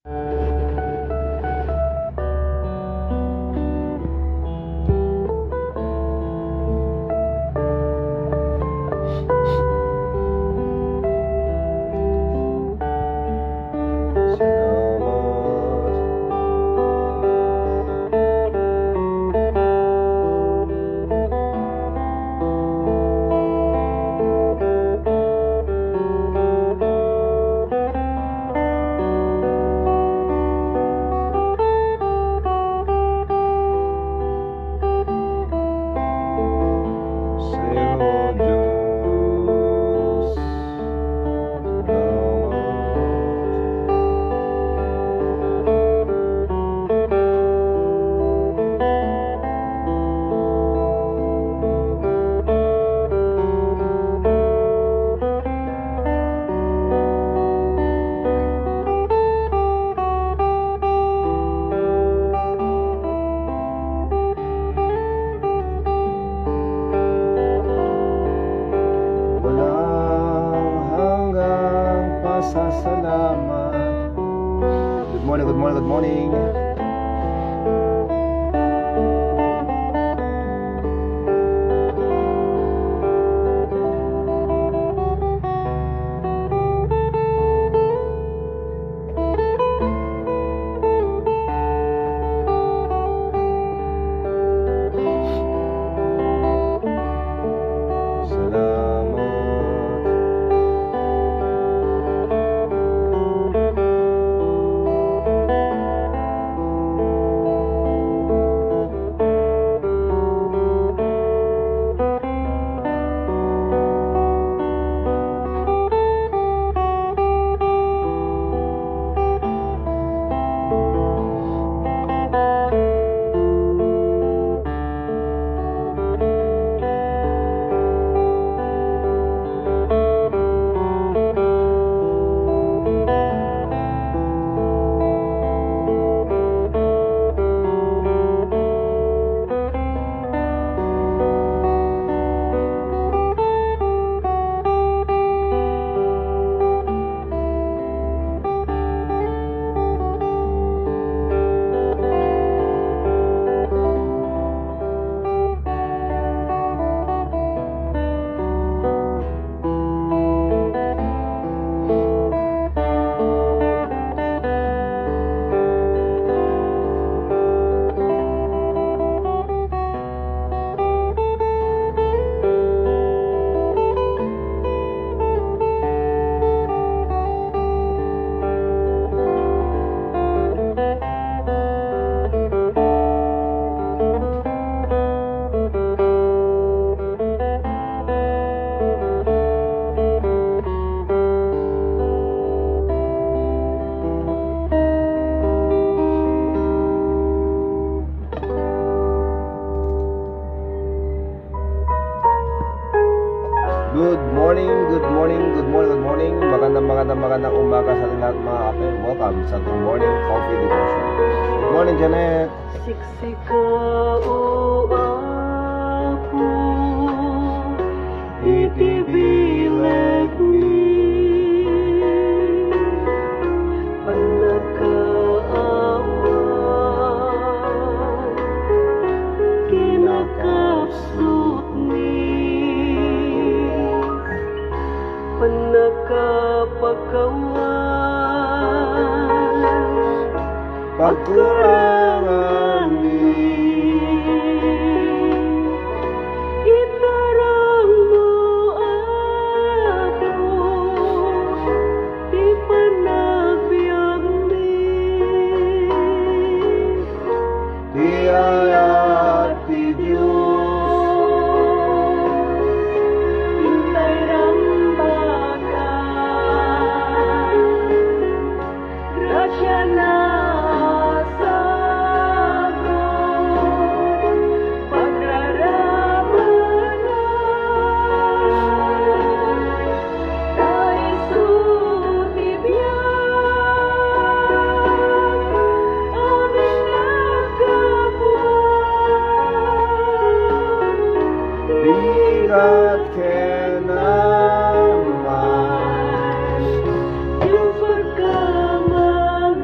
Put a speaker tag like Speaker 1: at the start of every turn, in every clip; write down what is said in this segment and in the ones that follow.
Speaker 1: Good morning. Magandang umaga sa ating lahat mga kapatid. Welcome sa Good Morning Coffee Devotion. Good morning, Janet.
Speaker 2: Siksika o ako, itibilag ni panagkaawa, kinakapsut ni panagkapagkawan, pagkurangan ni itarang mo ako, di panagbiag ni di ayat ti Diyos, hintay rambagan, grasya na bigat ka naman yung pagkamahal.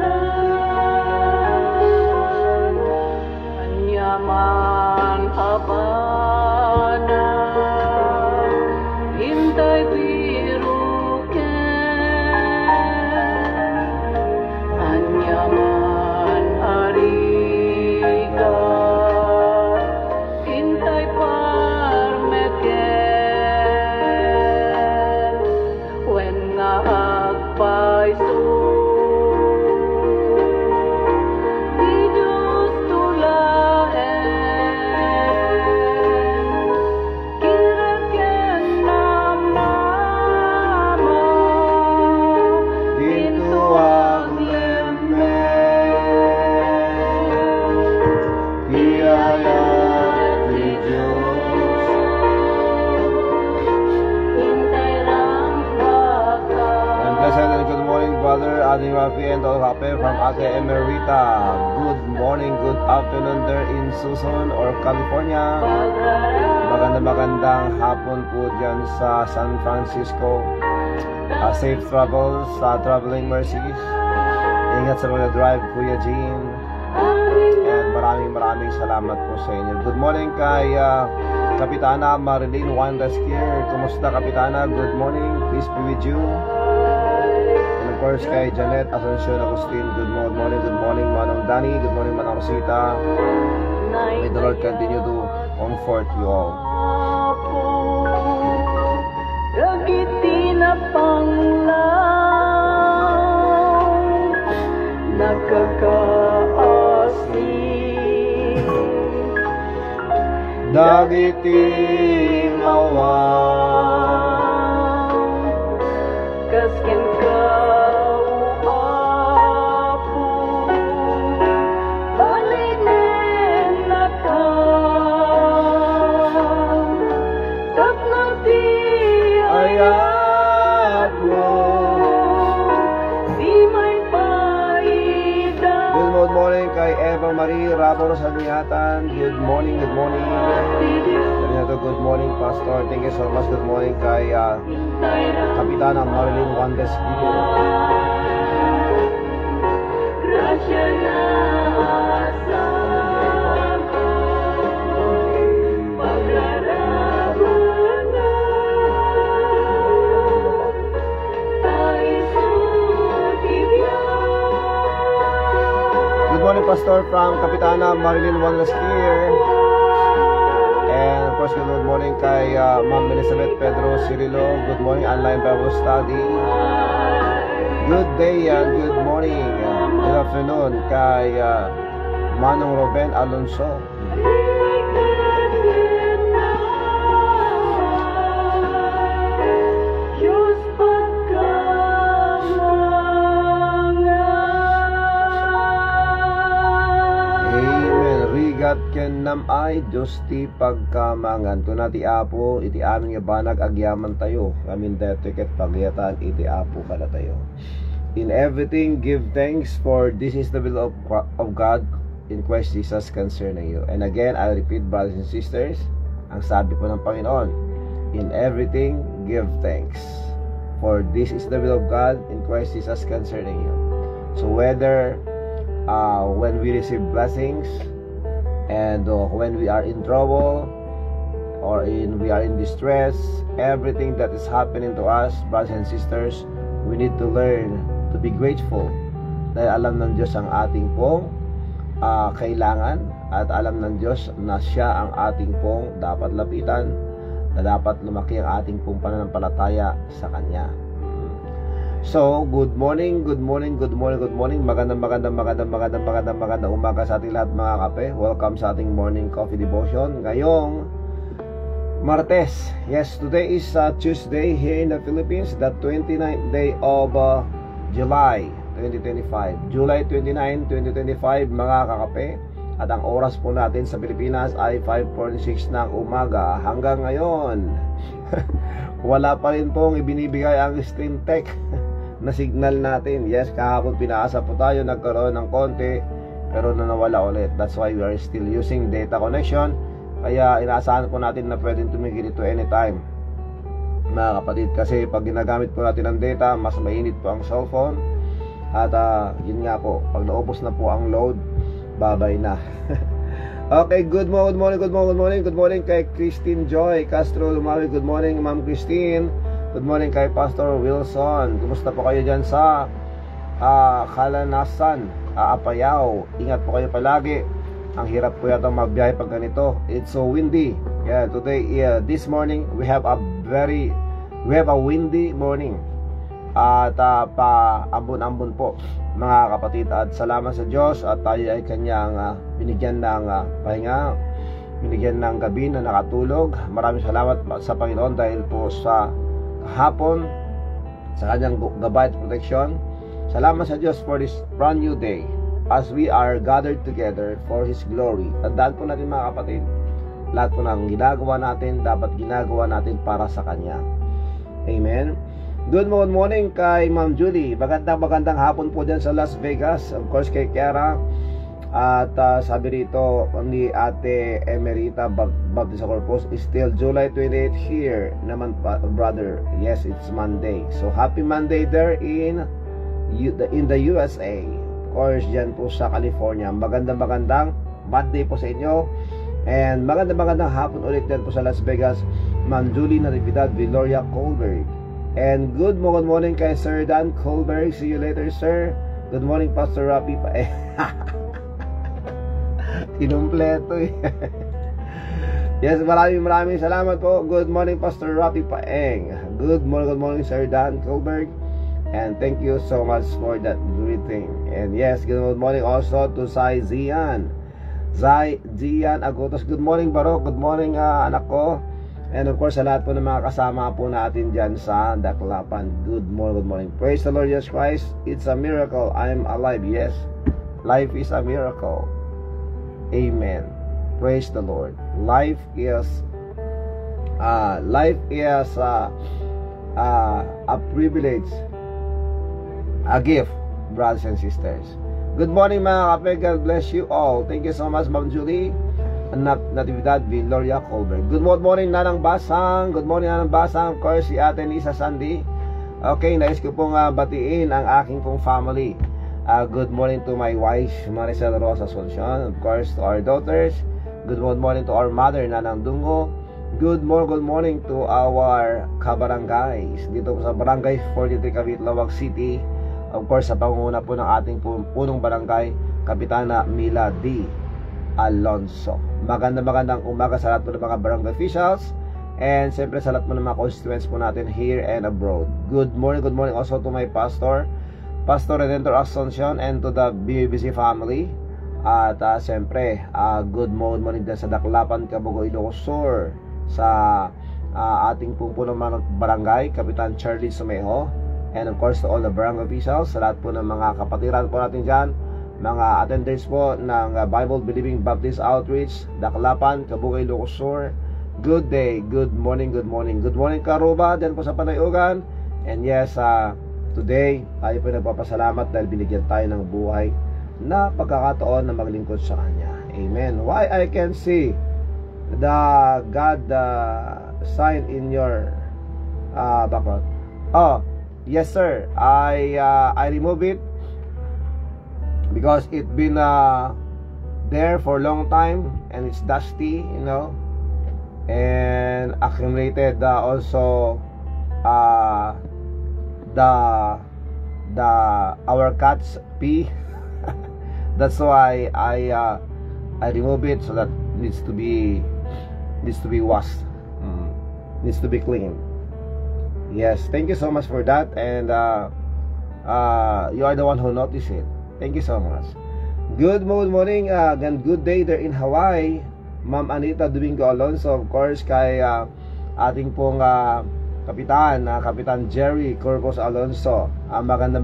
Speaker 1: from Ate Emerita. Good morning, good afternoon there in Susan or California. Magandang hapon po dyan sa San Francisco. Safe travels sa traveling mercies. Ingat sa mga drive, Kuya Jean. And maraming salamat po sa inyo. Good morning kay Kapitana Marilyn Juan Resquier. Kumusta, Kapitana? Good morning. Peace be with you. And of course kay Janet Asuncion Agustin. Good morning, Manong Danny. Good morning, Manong Rosita. May the Lord continue to comfort you all.
Speaker 2: Dagiti na panglaw, nakakaasing.
Speaker 1: Dagiti mawaw,
Speaker 2: kasken ka uapo, balinen na ka, tapnati
Speaker 1: ayat mo.
Speaker 2: di may paida.
Speaker 1: Good morning kay Eva Marie Rabo sa Niyatan. Good morning. Good morning, Pastor. Thank you so much. Good morning kay Kapitana Marilyn Juan Resquier.
Speaker 2: Grasya na sa paglaraban na tayo sutibyan.
Speaker 1: Good morning, Pastor, from Kapitana Marilyn Juan Resquier. And of course, good morning kay Ma'am Elizabeth Pedro Cirilo. Good morning, online Bible study. Good day and good morning. Good afternoon kay Manong Ruben Alonso.
Speaker 2: Diyos pagkamangan.
Speaker 1: Amen. Rigat ken nam ay Diyos ti pagkamangan. Kunati apo iti aming ibanag agyaman tayo. Amin detiket pagyatan iti apo kada tayo. In everything give thanks, for this is the will of God in Christ Jesus concerning you. And again, I repeat, brothers and sisters, ang sabi po ng Panginoon, in everything give thanks, for this is the will of God in Christ Jesus concerning you. So whether when we receive blessings, and when we are in trouble, or we are in distress, everything that is happening to us, brothers and sisters, we need to learn to be grateful, dahil alam ng Diyos ang ating pong kailangan, at alam ng Diyos na Siya ang ating pong dapat lapitan, na dapat lumaki ang ating pong pananampalataya sa Kanya. So, good morning. Magandang umaga sa ating lahat, mga kape. Welcome sa ating morning coffee devotion. Ngayong Martes. Yes, today is Tuesday here in the Philippines, the 29th day of July 2025. July 29, 2025, mga kakape. At ang oras po natin sa Pilipinas ay 5:46 ng umaga. Hanggang ngayon, wala pa rin pong ibinibigay ang stream tech na signal natin. Yes, kahapon pinaasa po tayo, nagkaroon ng konti, pero nawala ulit. That's why we are still using data connection. Kaya inaasahan po natin na pwedeng tumigil ito anytime, mga kapatid. Kasi pag ginagamit po natin ang data, mas mainit po ang cellphone. At yun nga po, pag naubos na po ang load, babay na. Okay, good morning kay Christine Joy Castro Lumawi. Good morning, Ma'am Christine. Good morning kay Pastor Wilson. Kumusta po kayo dyan sa Kalanasan, Apayao? Ingat po kayo palagi. Ang hirap po yata magbiyahe pag ganito. It's so windy. Yeah, today, this morning we have a windy morning. At paambon-ambon po, mga kapatid. At salamat sa Diyos at tayo ay Kanyang binigyan ng pahinga, binigyan ng gabi na nakatulog. Maraming salamat sa Panginoon dahil po sa hapon, sa Kanyang gabay at protection. Salamat sa Diyos for this brand new day as we are gathered together for His glory. Tandaan po natin, mga kapatid, lahat po ng ginagawa natin, dapat ginagawa natin para sa Kanya. Amen. Good morning kay Ma'am Julie. Magandang hapon po dyan sa Las Vegas. Of course kay Kiara. At sabi rito ni Ate Emerita Baptista Corpus, is still July 28 here naman brother. Yes, it's Monday. So happy Monday there in the USA. Of course dyan po sa California. Magandang Monday po sa inyo. And magandang hapon ulit dyan po sa Las Vegas, Ma'am Julie Natividad Viloria Colbert. And good morning kay Sir Dan Colbert. See you later, sir. Good morning, Pastor Rapi pa. Kinumpleto eh. Yes, maraming salamat po. Good morning, Pastor Rapi Paeng. Good morning, Sir Dan Colbert. And thank you so much for that greeting. And yes, good morning also to Zai Zian Agotos. Good morning, Barok. Good morning, anak ko. And of course, sa lahat po ng mga kasama po natin dyan sa Daklapan. Good morning. Praise the Lord Jesus Christ. It's a miracle. I'm alive. Yes, life is a miracle. Amen. Praise the Lord. Life is a privilege, a gift, brothers and sisters. Good morning mga kape. God bless you all. Thank you so much, Ma'am Julie Natividad Viloria Colbert. Good morning, Nanang Basang. Good morning, Nanang Basang. Of course, si Ate Nisa Sandy. Okay, nais ko pong batiin ang aking pong family. Good morning to my wife, Maricel Rosa Asuncion. Of course, to our daughters. Good morning to our mother, Nanang Dungo. Good morning to our kabarangays dito sa Barangay 43 Cavite, Lawag City. Of course, sa pangunguna po ng ating punong barangay, Kapitana Mila D. Alonso. Magandang umaga sa lahat po ng mga barangay officials, and siyempre sa lahat po ng mga constituents po natin here and abroad. Good morning also to my Pastor Redentor Asuncion, and to the BBC family. At siyempre good morning din sa Daklapan, Cabugo, Ilocos Sur, sa ating punong mga barangay, Kapitan Charlie Sumejo, and of course to all the barangay officials, sa lahat po ng mga kapatiran po natin dyan, mga attenders po ng Bible Believing Baptist Outreach, Daklapan, Kabugay, Ilocos Sur. Good day, good morning Karuba, dyan po sa Panayugan. And yes, today tayo po nagpapasalamat dahil binigyan tayo ng buhay na pagkakataon na maglingkod sa Kanya. Amen. Why I can see the God sign in your background. Oh, yes sir, I remove it because it's been there for a long time and it's dusty, you know, and accumulated also our cat's pee. That's why I remove it, so that needs to be washed, needs to be cleaned. Yes, thank you so much for that, and you are the one who noticed it. Thank you so much. Good morning and good day there in Hawaii, Ma'am Anita Domingo Alonso. Of course kay ating pong Kapitan Jerry Corpus Alonso. Magandang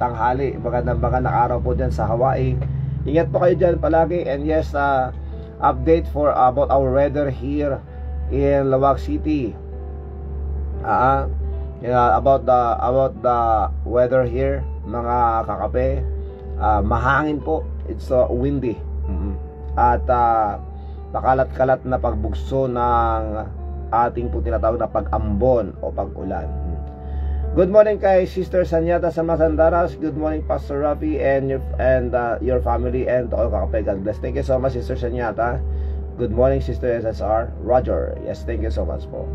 Speaker 1: tanghali, magandang araw po dyan sa Hawaii. Ingat po kayo dyan palagi. And yes, update for about our weather here in Lawag City. About the weather here, mga kakape, mahangin po. It's windy. At pakalat-kalat na pagbugso ng ating po tinatawag na pag-ambon o pag-ulan. Good morning kay Sister Sanyata sa Masandaras. Good morning Pastor Rafi and your family and to all kakape. God bless. Thank you so much Sister Sanyata. Good morning Sister SSR Roger. Yes, thank you so much po.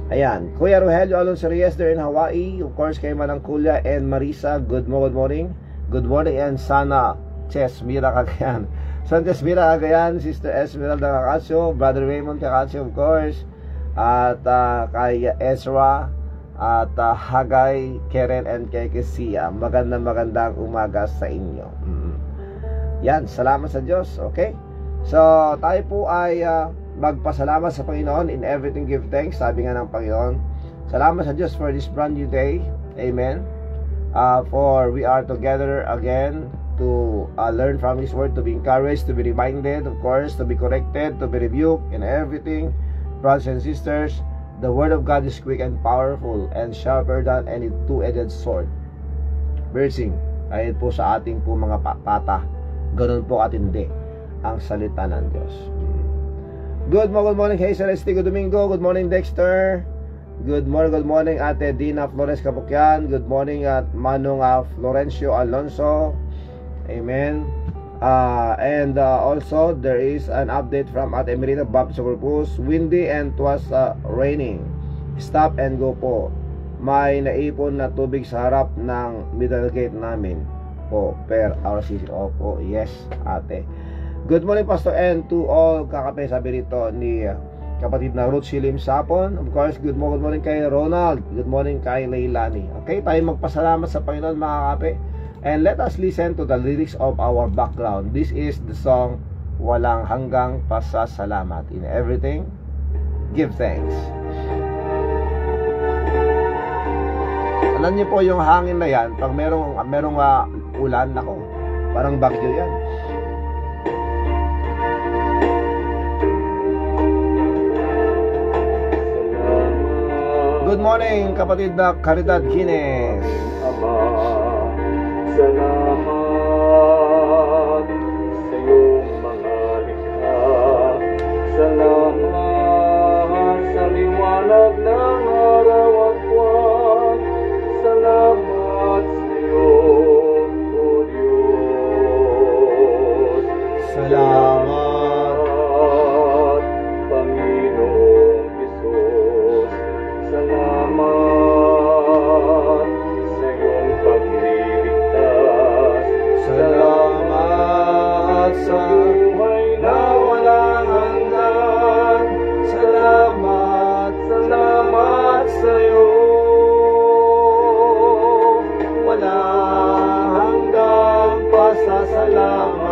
Speaker 1: Ayan, Kuya Rogelio Alonso Reyes there in Hawaii. Of course kay Manang Kulia and Marisa. Good morning. Good morning. And Sana Chesmira Cagayan, Santos Mira Cagayan, Sister Esmeralda Cacasio, Brother Raymond Cacasio of course, at kay Ezra, at Hagay, Karen and kay Kesia. Magandang umaga sa inyo. Yan, salamat sa Diyos. Okay, so tayo po ay magpasalamat sa Panginoon. In everything give thanks, sabi nga ng Panginoon. Salamat sa Diyos for this brand new day. Amen. For we are together again to learn from His Word, to be encouraged, to be reminded, of course, to be corrected, to be rebuked in everything. Brothers and sisters, The word of God is quick and powerful and sharper than any two-edged sword, piercing kahit po sa ating po mga pata. Ganun po katindi ang salita ng Diyos. Good morning Hazel Estigo Domingo. Good morning Dexter. Good morning Ate Dina Flores Capukyan. Good morning at Manong Florencio Alonso. Amen. And also there is an update from Ate Emerita Baptist Corpus. Windy and it was raining. Stop and go po. May naipon na tubig sa harap ng middle gate namin po per RCC. Opo, yes ate. Good morning Pastor and to all kakape, sabi rito ni kapatid na Ruth Shilim Sapon. Of course, good morning kay Ronald. Good morning kay Leilani. Okay, tayo magpasalamat sa Panginoon mga kakape. And let us listen to the lyrics of our background. This is the song Walang Hanggang Pasasalamat. In everything, give thanks. Alam niyo po yung hangin na yan, pag merong ulan, nako, parang bagyo yan. Good morning, kapatid na Caridad Gines.
Speaker 3: Salamat sa iyong mga likha. Salamat sa liwanag ng araw at buwan. Salamat sa iyo, O Diyos.
Speaker 1: Salamat,
Speaker 3: Panginoong Hesus. Salamat sa iyong pagliligtas.
Speaker 1: salamat sa buhay na walang hanggan. Salamat, salamat sa iyo. Walang hanggang pasasalamat.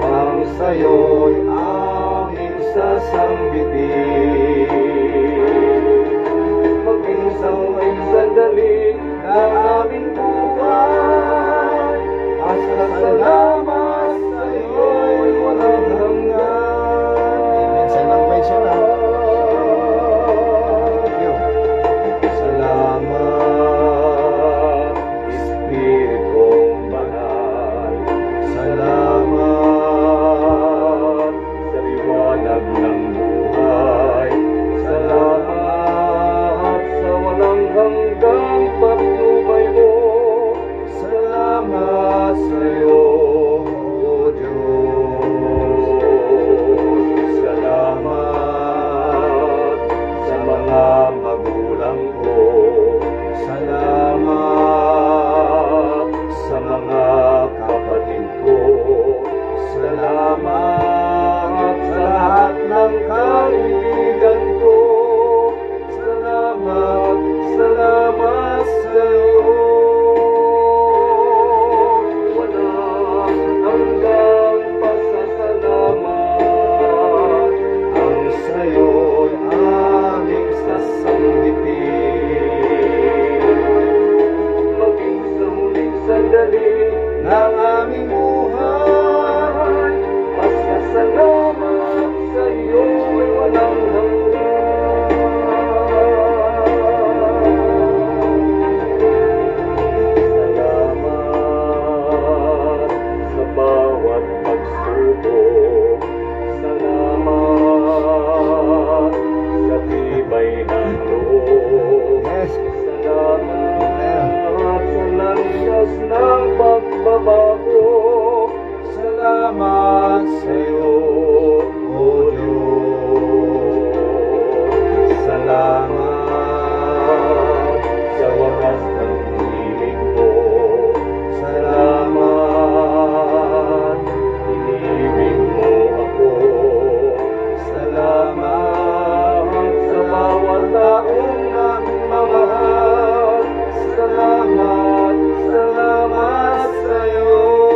Speaker 1: Ang sa'yo'y aming sasambitin.
Speaker 3: Maging sa may sandali
Speaker 1: Ng aming buhay, pasasalamat sa iyo'y walang hanggan. Amen. Sa ibang page yun, ha? Thank you.
Speaker 3: Salamat, Espiritong Banal.
Speaker 1: Salamat,
Speaker 3: Sa liwanag ng buhay. Salamat sa walang hanggang patnubay mo.
Speaker 1: salamat sa iyo, O Diyos.
Speaker 3: Salamat sa mga magulang ko.
Speaker 1: Salamat
Speaker 3: Sa mga kapatid ko.
Speaker 1: Salamat sa lahat ng kaibigan ko. Salamat, salamat sa iyo.
Speaker 3: Walang hanggang pasasalamat.
Speaker 1: Ang sa'yo'y aming sasambitin.
Speaker 3: Maging sa huling sandali
Speaker 1: Ng aming buhay,
Speaker 3: pasasalamat sa iyo'y walang hanggan. Salamat sa bawat pagsubok. Salamat sa tibay ng loob.
Speaker 1: yes,
Speaker 3: Salamat sa landas ng pagbabago.
Speaker 1: salamat sa iyo, O Diyos.
Speaker 3: Salamat sa wakas ng hilig mo.
Speaker 1: Salamat,
Speaker 3: Inibig mo ako.
Speaker 1: salamat
Speaker 3: Sa bawat taong nagmamahal.
Speaker 1: salamat, salamat sa iyo.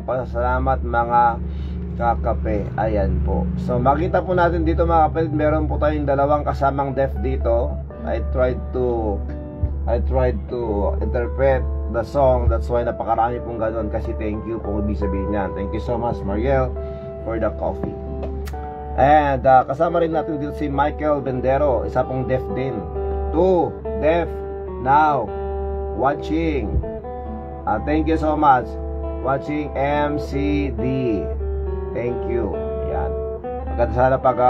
Speaker 1: pong pasasalamat mga kakape. Ayan po. So makita po natin dito mga kapatid, meron po tayong dalawang kasamang deaf dito. I tried to interpret the song. That's why napakarami pong ganun, kasi thank you po ibig sabihin niyan. Thank you so much Mariel for the coffee. And kasama rin natin dito si Michael Bendero, isa pong deaf din. 2 deaf now watching. Thank you so much watching MCD. Thank you. Yan. Maganda sana pag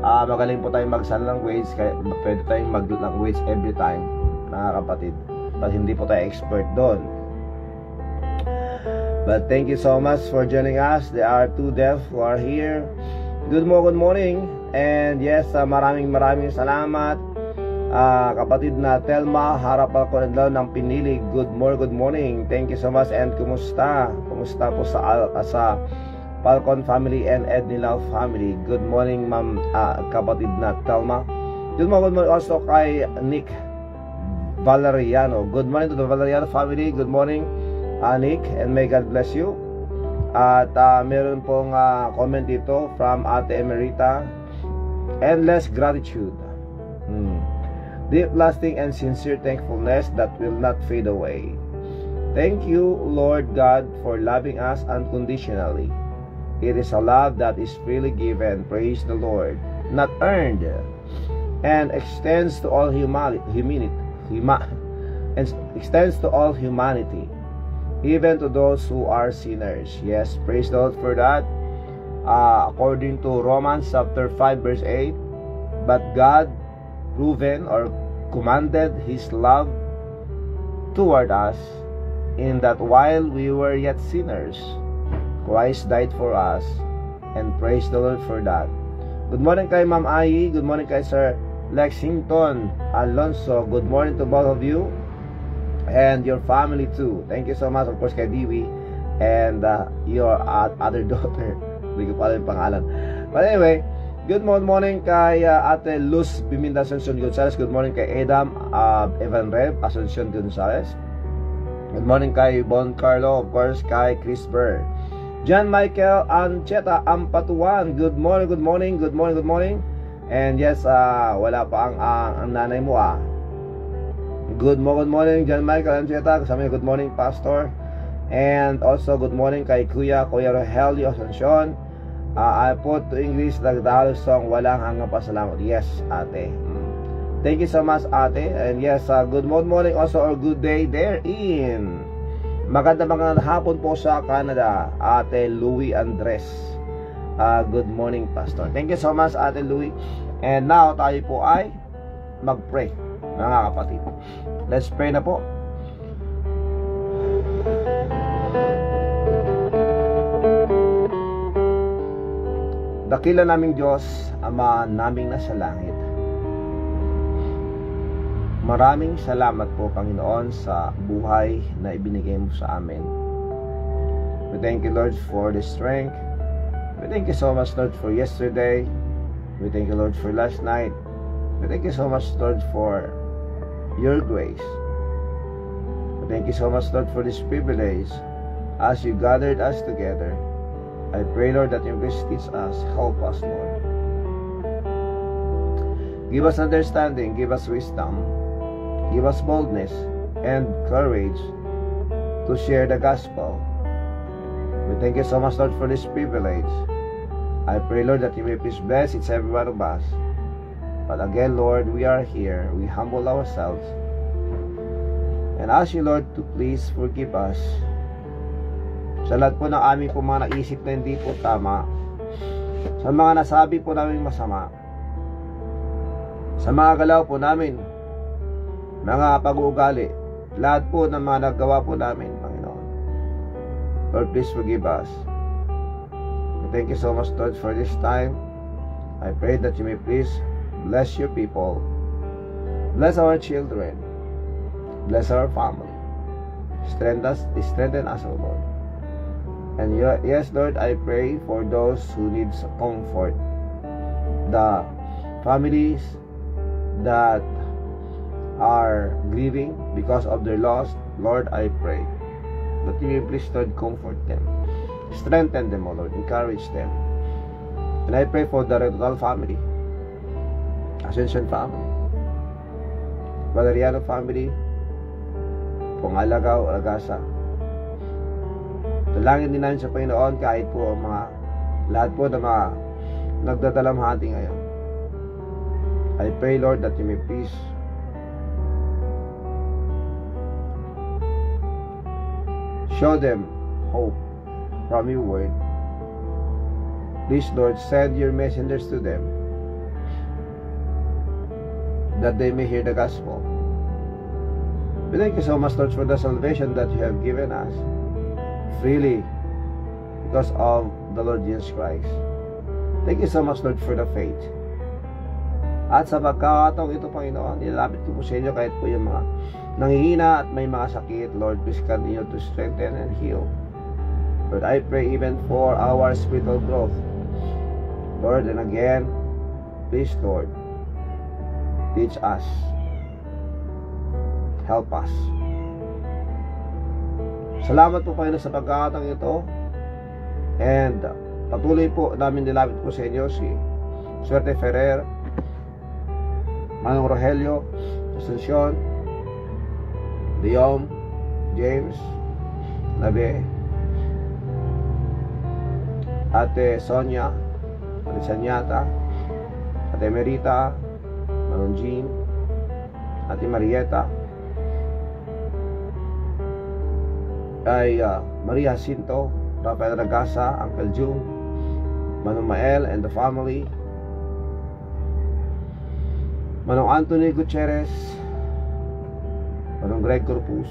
Speaker 1: magaling po tayong mag-sign language, kaya pwede tayong mag-language every time, mga kapatid. But hindi po tayo expert doon. But thank you so much for joining us. There are 2 deaf who are here. Good morning. And yes, maraming salamat. Kapatid na Telma Harap ako ng Pinilig. Good morning. Thank you so much. And kumusta po sa Falcon family and Ednilaw family. Good morning ma'am, kapatid na Telma. Good morning also kay Nick Valeriano. Good morning to the Valeriano family. Good morning Nick, and may God bless you. At meron pong comment dito from Ate Emerita. Endless gratitude, deep lasting and sincere thankfulness that will not fade away. Thank you Lord God for loving us unconditionally. It is a love that is freely given, praise the Lord, not earned, and extends to all humanity, even to those who are sinners. Yes, praise the Lord for that. According to Romans chapter 5 verse 8, but God proven or commanded His love toward us, in that while we were yet sinners, Christ died for us. And praise the Lord for that. Good morning kay Ma'am Ai. Good morning kay Sir Lexington Alonso. Good morning to both of you and your family too. Thank you so much, of course, kay Diwi and your other daughter. Hindi ko pa alam yung pangalan. But anyway, good morning kay Ate Luz Biminda Asuncion Gonzales. Good morning kay Adam Evan Rev Asuncion Gonzales. Good morning kay Bon Carlo, of course, kay Chris Burr. John Michael Ancheta Ampatuan. Good morning. And yes, wala pa ang nanay mo Good morning John Michael Ancheta. Kasama good morning Pastor. And also good morning kay Kuya Rogelio Asuncion. I put to English the Tagalog song Walang Hanggang Pasalamat. Yes, ate. Thank you so much, ate. And yes, good morning also, or good day therein. Magandang hapon po sa Canada, Ate Louie Andres. Good morning, Pastor. Thank you so much, Ate Louie. And now, tayo po ay mag-pray, mga kapatid. Let's pray na po. Dakila naming Diyos, Ama naming nasa langit, maraming salamat po, Panginoon, sa buhay na ibinigay mo sa amin. We thank you, Lord, for the strength. We thank you so much, Lord, for yesterday. We thank you, Lord, for last night. We thank you so much, Lord, for your grace. We thank you so much, Lord, for this privilege as you gathered us together. I pray, Lord, that you please teach us, help us, Lord. Give us understanding, give us wisdom, give us boldness and courage to share the gospel. We thank you so much, Lord, for this privilege. I pray, Lord, that you may please bless each every one of us. But again, Lord, we are here. We humble ourselves and ask you, Lord, to please forgive us sa lahat po ng aming po mga naisip na hindi po tama, sa mga nasabi po namin masama, sa mga galaw po namin, mga pag-uugali, lahat po ng mga nagawa po namin, Panginoon. Lord, please forgive us. Thank you so much, Lord, for this time. I pray that you may please bless your people, bless our children, bless our family, strengthen us, O Lord. And yes, Lord, I pray for those who need comfort, the families that are grieving because of their loss. Lord, I pray that you may please, Lord, comfort them. Strengthen them, O Lord. Encourage them. And I pray for the Total family, Ascension family, Valeriano family, Pungalagaw, Agasa. Dalangin din namin sa Panginoon kahit po ang mga lahat po na mga nagdadalamhati ngayon. I pray, Lord, that you may please show them hope from your word. Please, Lord, send your messengers to them that they may hear the gospel. We thank you so much, Lord, for the salvation that you have given us freely because of the Lord Jesus Christ. Thank you so much, Lord, for the faith. At sa pagkakataong ito, Panginoon, nilalapit ko po sa inyo kahit po yung mga nanghihina at may mga sakit. Lord, please continue to strengthen and heal. Lord, I pray even for our spiritual growth. Lord, and again, please, Lord, teach us. Help us. Salamat po, Panginoon, sa pagkakataong ito. And patuloy po namin nilapit po sa inyo si Suerte Ferrer, Manong Rogelio, Asuncion, Leon, James, Nabe, Ate Sonia, Ate Sanyata, Ate Merita, Manong Jean, Ate Marieta, ay Maria Jacinto, Rafael Ragasa, Uncle June, Manong Mael and the family, Manong Anthony Gutierrez, Manong Greg Corpus,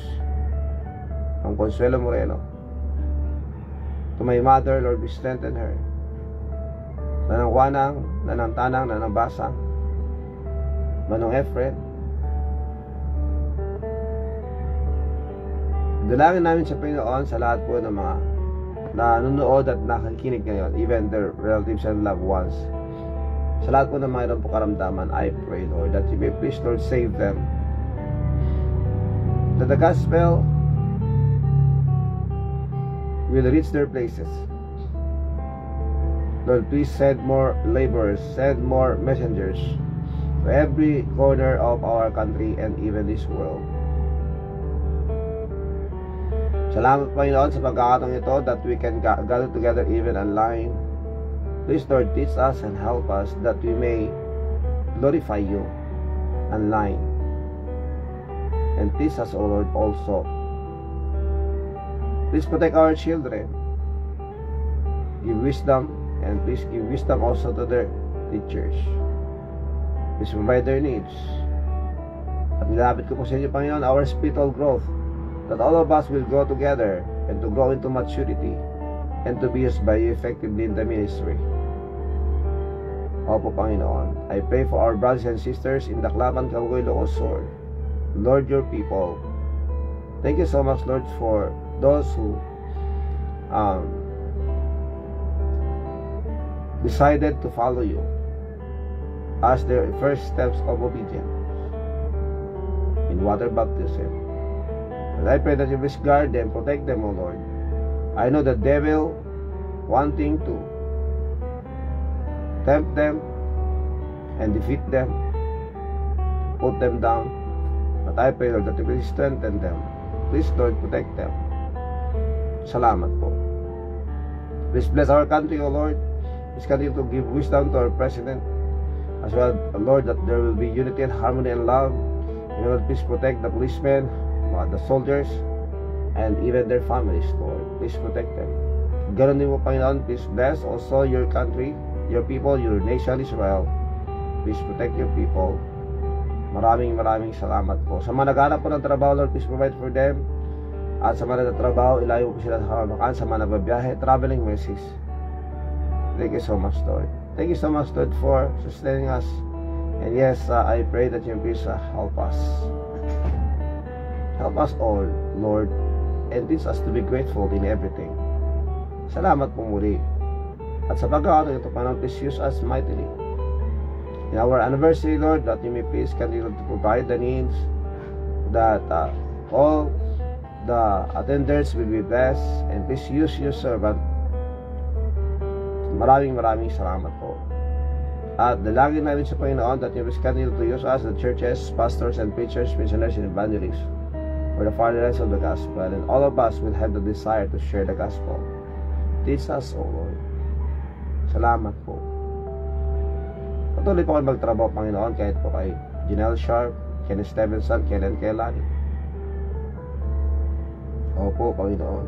Speaker 1: Manong Consuelo Moreno. To my mother, Lord, be strengthen her. Manong Wanang, Nanang Tanang, Nanang Basang, Manong Efren. Dalangin namin sa Panginoon sa lahat po ng mga nanonood at nakikinig ngayon, even their relatives and loved ones. Sa lahat po ng mayroon po karamdaman, I pray, Lord, that you may please, Lord, save them. That the gospel will reach their places. Lord, please send more laborers, send more messengers to every corner of our country and even this world. Salamat, Panginoon, sa pagkakataong ito that we can gather together even online. Please, Lord, teach us and help us that we may glorify you online. And teach us, O Lord, also. Please protect our children. Give wisdom, and please give wisdom also to their teachers. Please provide their needs. At nilapit ko po sa inyo, Panginoon, our spiritual growth, that all of us will grow together and to grow into maturity and to be used by you effectively in the ministry. Opo, Panginoon, I pray for our brothers and sisters in Tacloban, Cabugoy, Ilocos, Lord, your people. Thank you so much, Lord, for those who decided to follow you as their first steps of obedience in water baptism. And I pray that you will guard them, protect them, O Lord. I know the devil wanting to tempt them and defeat them, put them down. But I pray, Lord, that you will strengthen them. Please, Lord, protect them. Salamat po. Please bless our country, O Lord. Please continue to give wisdom to our president. As well, Lord, that there will be unity and harmony and love. And Lord, please protect the policemen, the soldiers, and even their families, Lord. Please protect them. Ganon din mo, Panginoon, please bless also your country, your people, your nation, Israel. Please protect your people. Maraming salamat po. Sa mga naghanap po ng trabaho, Lord, please provide for them. At sa mga nagtatrabaho, ilayo po sila sa kamakan. Sa mga nagbabiyahe, traveling messages. Thank you so much, Lord. Thank you so much, Lord, for sustaining us. And yes, I pray that you please help us. Help us all, Lord, and teach us to be grateful in everything. Salamat po muli. At sa pagkakataon ito, Panginoon, please use us mightily. In our anniversary, Lord, that you may please continue to provide the needs, that all the attenders will be blessed, and please use your servant Maraming salamat po. At dalangin namin sa Panginoon that He will continue to use us, the churches, pastors, and preachers, missionaries, and evangelists for the furtherance of the gospel, and all of us will have the desire to share the gospel. Teach us, O Lord. Salamat po. Patuloy po kayo magtrabaho, Panginoon, kahit po kay Janelle Sharp, Kenny Stevenson, Kellen Kellan. Opo, Panginoon.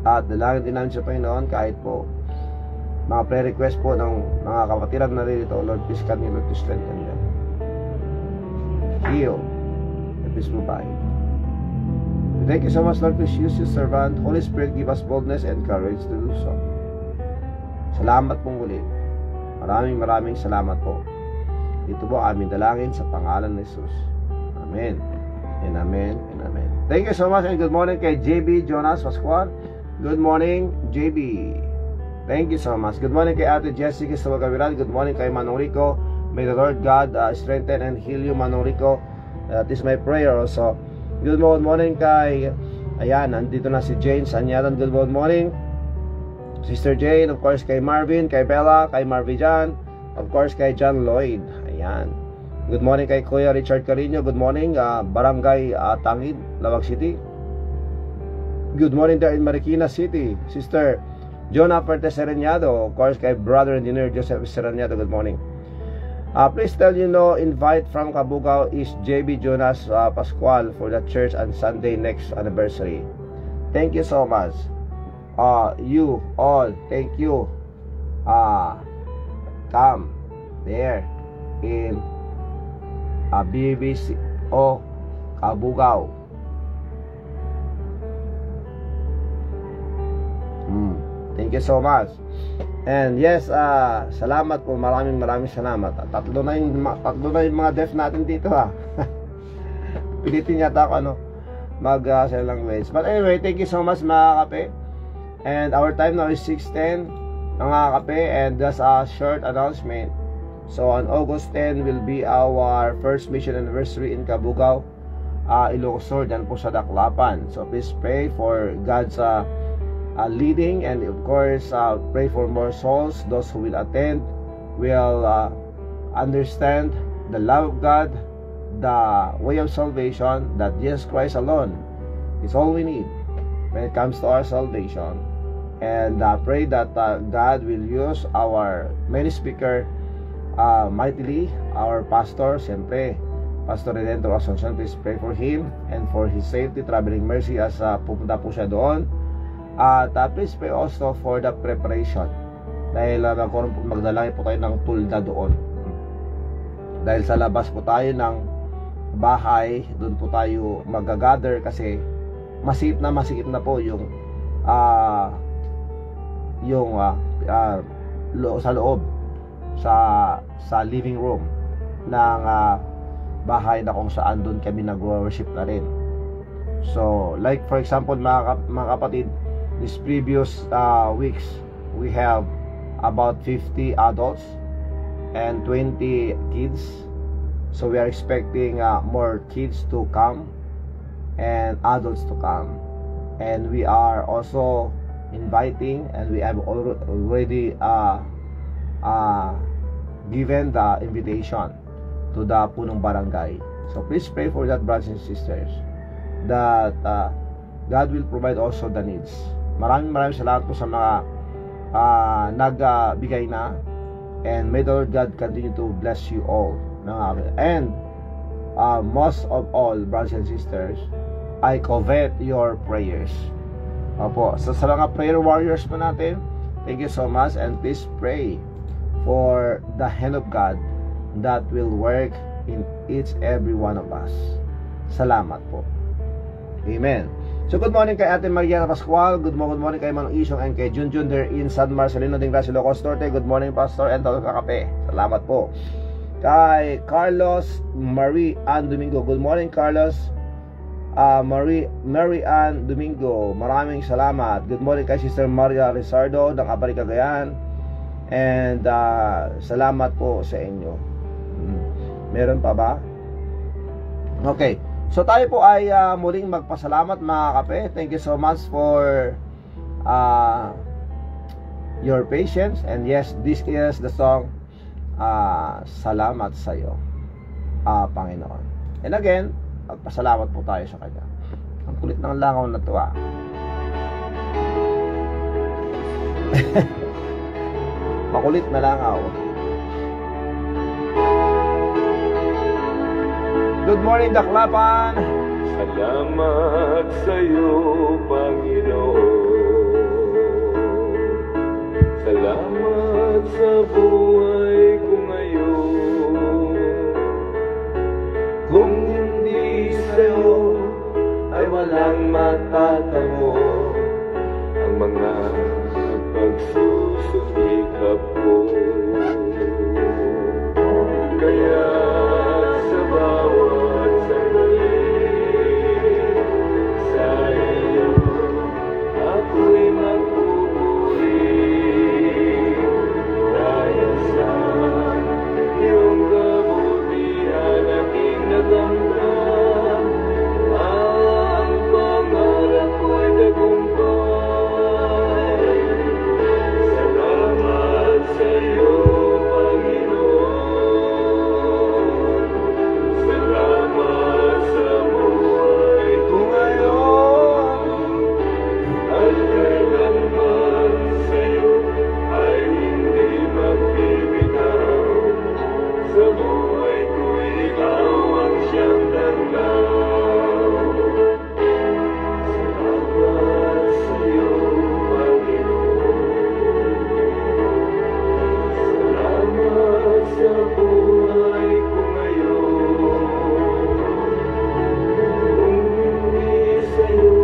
Speaker 1: At dalangin din namin sa Panginoon kahit po mga prayer request po ng mga kapatiran na rin ito. Lord, please continue to strengthen them. Heal and please provide. We thank you so much, Lord. Please use your servant. Holy Spirit, give us boldness and courage to do so. Salamat pong muli. Maraming salamat po. Ito po aming dalangin sa pangalan ni Jesus. Amen. And amen and amen. Thank you so much and good morning kay JB Jonas Pascual. Good morning, JB. Thank you so much. Good morning kay Ate Jessica Sabagaviran. Good morning kay Manong Rico. May the Lord God strengthen and heal you, Manong Rico. This is my prayer also. Good morning kay, ayan, nandito na si Jane Sanyadan. Good morning, Sister Jane. Of course kay Marvin, kay Bella, kay Marvijan. Of course kay John Lloyd. Ayan. Good morning kay Kuya Richard Carino. Good morning, Barangay Tangid, Lawag City. Good morning there in Marikina City, Sister Jonah Pertes Sereñado. Of course kay Brother Engineer Joseph Sereñado. Good morning. Please tell invite from Cabugao is JB Jonas Pascual for the church on Sunday next anniversary. Thank you so much. You all, thank you. Come there in BBC o Cabugao. Thank you so much. And yes, salamat po, maraming salamat. Tatlo na yung mga deaf natin dito Pilitin yata ako mag-share language. But anyway, thank you so much mga kape. And our time now is 6:10 mga kape, and just a short announcement. So on August 10 will be our first mission anniversary in Cabugao, Ilocos Sur, dyan po sa Daklapan. So please pray for God's leading, and of course pray for more souls. Those who will attend will understand the love of God, the way of salvation, that Jesus Christ alone is all we need when it comes to our salvation. And pray that God will use our many speaker mightily. Our pastor, siyempre Pastor Redentor Asuncion, please pray for him and for his safety, traveling mercy as pupunta po siya doon. At please pray also for the preparation, dahil magdalangin po tayo ng tulda doon. Dahil sa labas po tayo ng bahay, doon po tayo mag-gather kasi masikip na po yung sa loob, sa living room ng bahay na kung saan doon kami nag-worship na rin. So like for example mga kapatid, these previous weeks we have about 50 adults and 20 kids. So we are expecting more kids to come and adults to come, and we are also inviting, and we have already given the invitation to the punong barangay. So please pray for that, brothers and sisters, that God will provide also the needs. Maraming salamat po sa mga nagbigay na, and may the Lord God continue to bless you all. And most of all, brothers and sisters, I covet your prayers. Opo, so sa mga prayer warriors po natin, thank you so much, and please pray for the hand of God that will work in each every one of us. Salamat po. Amen. So good morning kay Ate Mariana Pascual. Good morning kay Manong Isyong and kay Junjun there in San Marcelino de Gracia, Ilocos Norte. Good morning Pastor and todo kakape. Salamat po. Kay Carlos Marie Ann Domingo. Good morning Carlos. Mary Ann Domingo. Maraming salamat. Good morning kay Sister Maria Rizardo ng Abari, Cagayan. And salamat po sa inyo. Meron pa ba? Okay. So tayo po ay muling magpasalamat mga kape. Thank you so much for your patience. And yes, this is the song, Salamat Sa'yo, Panginoon. And again, magpasalamat po tayo sa Kanya. Ang kulit ng langaw na to, makulit na langaw. Good morning, Daklapan.
Speaker 3: Salamat sa'yo, Panginoon. Salamat sa buhay ko ngayon. Kung hindi sa'yo, ay walang matatamo ang mga pagsusumikap ko. Kaya sa bawat sandali, sa iyo ako'y magpupuri. Dahil sa iyong kabutihan aking nagamdam, ang pangarap ko'y tagumpay. Salamat sa iyo, Panginoon. Salamat sa buhay ko ngayon. At kailanman sa iyo ay hindi magbibitaw. Sa buhay ko ikaw ang siyang tanglaw. Salamat sa iyo, Panginoon. Salamat sa buhay ko ngayon. Kung hindi sa iyo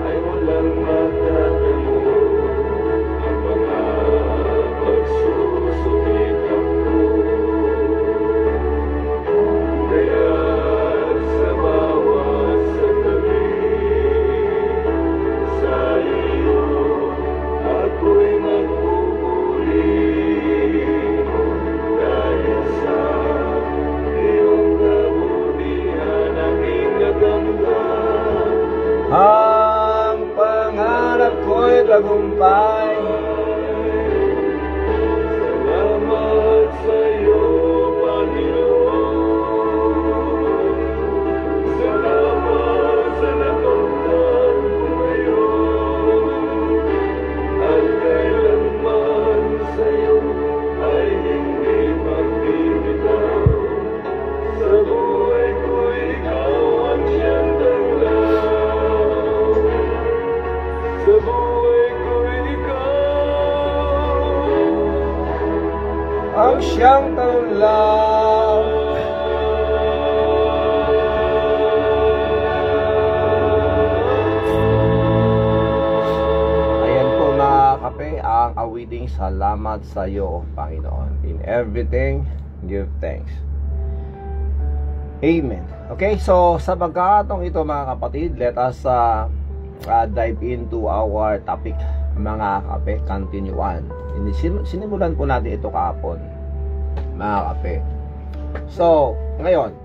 Speaker 3: ay walang matatamo ang mga pagsusumikap ko. Kaya sa bawat sandali, sa iyo ako'y magpupuri. Dahil sa iyong kabutihan aking nagamdam,
Speaker 1: Ang pangarap ko'y tagumpay.
Speaker 3: salamat sa iyo, Panginoon. Salamat sa nakamtan ko ngayon. At kailanman sa iyo ay hindi magbibitaw. Sa buhay ko ikaw ang siyang tanglaw. Sa buhay ko ikaw
Speaker 1: Ang siyang tanglaw. Ayan po mga kape, ang awiting salamat sa iyo, Panginoon. In everything, give thanks. Amen. Okay, so sa pagkakataong ito mga kapatid, let us dive into our topic, mga kape, continue on. Sinimulan po natin ito kahapon, mga kape. So, ngayon,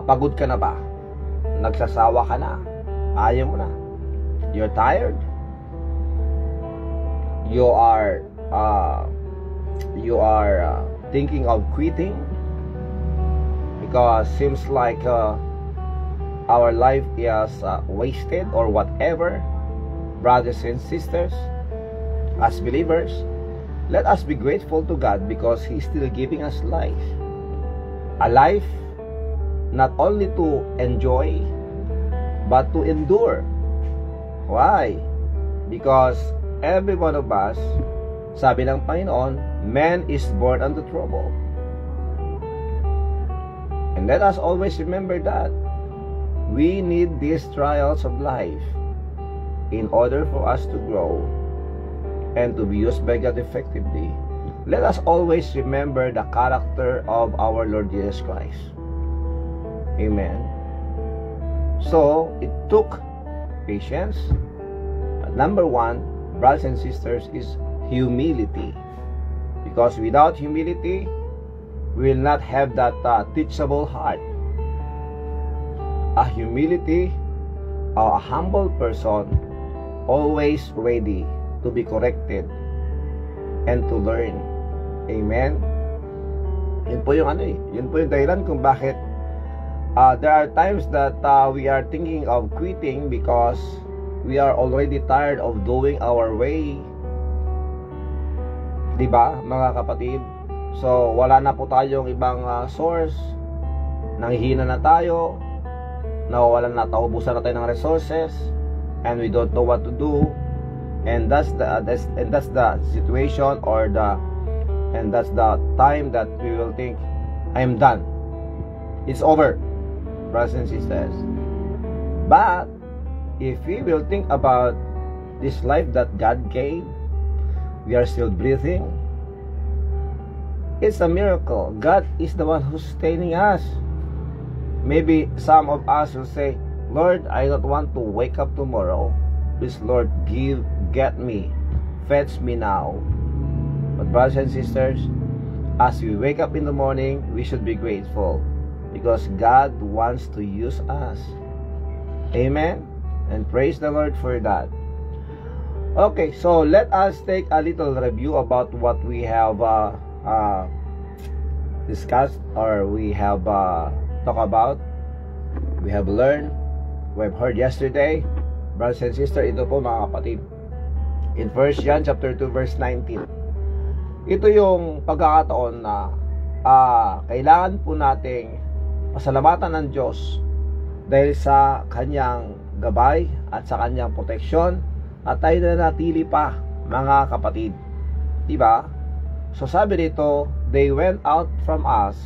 Speaker 1: pagod ka na ba? Nagsasawa ka na? Ayaw mo na? You're tired? You are thinking of quitting? Because seems like our life is wasted or whatever. Brothers and sisters, as believers, let us be grateful to God because He's still giving us life. A life not only to enjoy, but to endure. Why? Because every one of us, sabi ng Panginoon, man is born unto trouble. And let us always remember that we need these trials of life in order for us to grow and to be used by God effectively. Let us always remember the character of our Lord Jesus Christ. Amen. So, it took patience. Number one, brothers and sisters, is humility. Because without humility, we will not have that teachable heart. A humility or a humble person always ready to be corrected and to learn. Amen? Yun po yung yun po yung dahilan kung bakit there are times that we are thinking of quitting because we are already tired of doing our way. Diba, mga kapatid? So, wala na po tayong ibang source. Nanghihina na tayo. Nawawalan na tayo, ubusan na tayo ng resources. And we don't know what to do. And that's the situation and that's the time that we will think, I am done. It's over, brothers and sisters. But, if we will think about this life that God gave, we are still breathing. It's a miracle. God is the one who's sustaining us. Maybe some of us will say, Lord, I don't want to wake up tomorrow. Please, Lord, get me, fetch me now. But brothers and sisters, as we wake up in the morning, we should be grateful because God wants to use us. Amen? And praise the Lord for that. Okay, so let us take a little review about what we have discussed or we have talked about. We have learned, we have heard yesterday. Brothers and sisters, ito po mga kapatid. In 1 John chapter 2 verse 19. Ito yung pagkakataon na kailangan po nating pasalamatan ng Diyos dahil sa kanyang gabay at sa kanyang proteksyon at tayo na natili pa mga kapatid. Diba? So sabi dito, they went out from us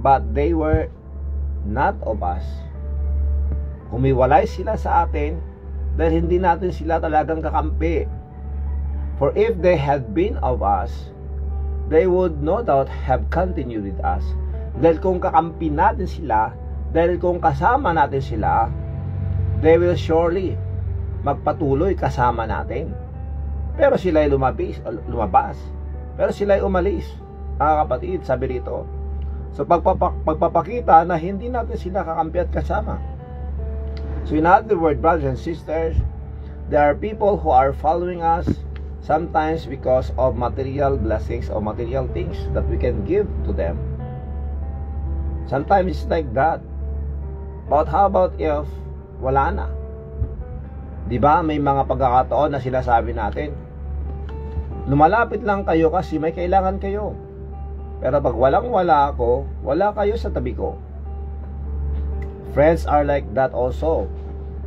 Speaker 1: but they were not of us. Humiwalay sila sa atin dahil hindi natin sila talagang kakampi. For if they had been of us, they would no doubt have continued with us. Dahil kung kakampi natin sila, dahil kung kasama natin sila, they will surely magpatuloy kasama natin. Pero sila'y lumabas. Pero sila'y umalis. Mga kapatid, sabi rito. So pagpapakita na hindi natin sila kakampi at kasama. So in other words, brothers and sisters, there are people who are following us sometimes because of material blessings or material things that we can give to them. Sometimes it's like that. But how about if wala na? Diba, may mga pagkakataon na sinasabi natin, lumalapit lang kayo kasi may kailangan kayo. Pero pag walang-wala ako, wala kayo sa tabi ko. Friends are like that also.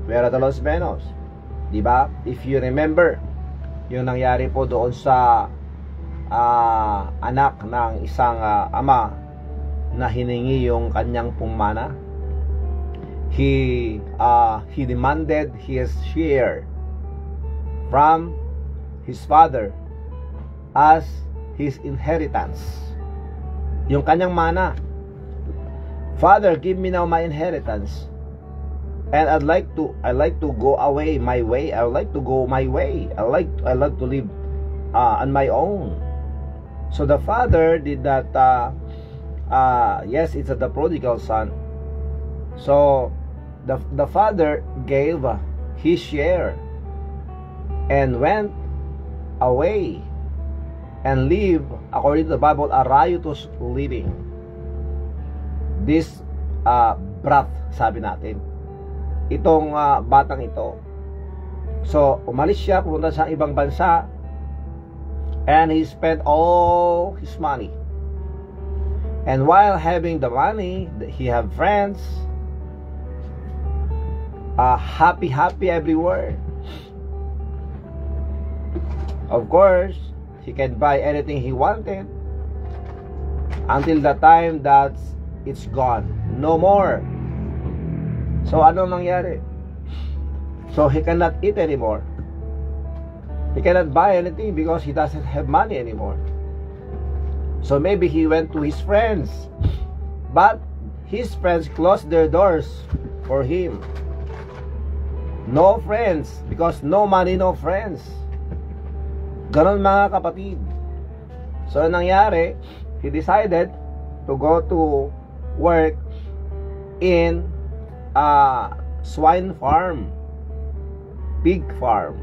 Speaker 1: Where are the los menos? Diba? If you remember, yung nangyari po doon sa anak ng isang ama na hiningi yung kanyang pumana. He demanded his share from his father as his inheritance. Yung kanyang mana. Father, give me now my inheritance. And I'd like to go away my way. I would like to go my way. I like to live on my own. So the father did that. Yes, it's the prodigal son. So the father gave his share and went away and live, according to the Bible, a riotous living. This brat, sabi natin, itong batang ito. So umalis siya, pumunta sa ibang bansa, and he spent all his money. And while having the money, he have friends, happy everywhere. Of course, he can buy anything he wanted until the time that it's gone. No more. So, anong nangyari? So, he cannot eat anymore. He cannot buy anything because he doesn't have money anymore. So, maybe he went to his friends. But, his friends closed their doors for him. No friends. Because no money, no friends. Ganon mga kapatid. So, nangyari, he decided to go to work in a swine farm, pig farm.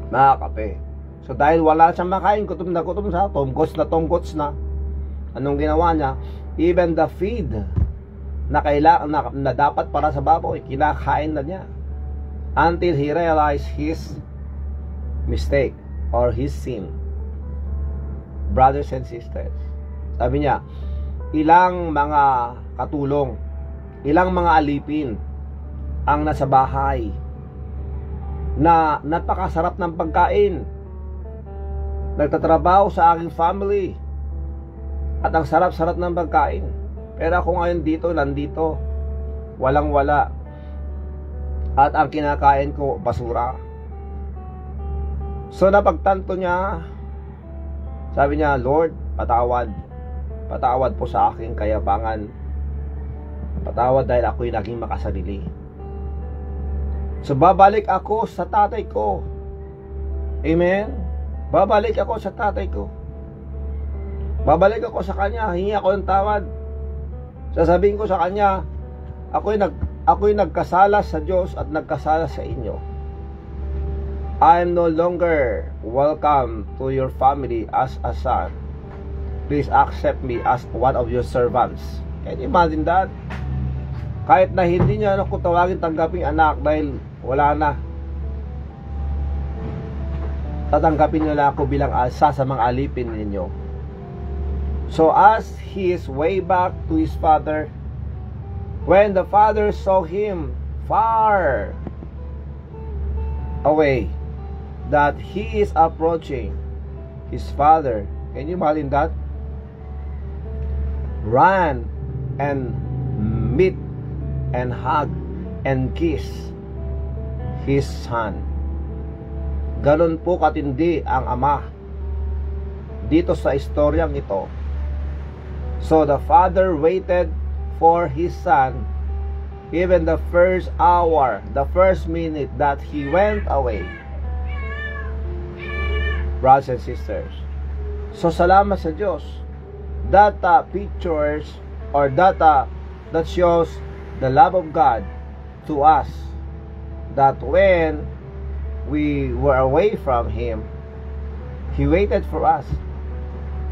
Speaker 1: mga kape. So dahil wala siyang makain, gutom sa tongkots na. Anong ginawa niya? Even the feed na kailangan na dapat para sa baboy, kinakain na niya. Until he realized his mistake or his sin. Brothers and sisters, sabi niya, ilang mga katulong, ilang mga alipin ang nasa bahay na napakasarap ng pagkain, nagtatrabaho sa aking family at ang sarap-sarap ng pagkain, pero ako ngayon nandito walang wala at ang kinakain ko basura. So napagtanto niya, sabi niya, Lord, patawad po sa aking kayabangan, patawad dahil ako'y naging makasarili. So babalik ako sa tatay ko. Amen. Babalik ako sa tatay ko. Babalik ako sa kanya, hingi ako ng tawad. Sasabihin ko sa kanya, ako'y nagkasala sa Diyos at nagkasala sa inyo. I am no longer welcome to your family as a son. Please accept me as one of your servants. Can you imagine that? Kahit na hindi niya ako tawagin tanggaping anak dahil wala na, tatanggapin nila ako bilang asa sa mga alipin ninyo. So as he is way back to his father, when the father saw him far away, that he is approaching his father, can you imagine that? Ran and meet and hug and kiss his son. Ganon po katindi ang ama dito sa istoryang ito. So the father waited for his son even the first hour, the first minute that he went away. Brothers and sisters, so salamat sa Diyos. That pictures or that shows the love of God to us, that when we were away from Him, He waited for us,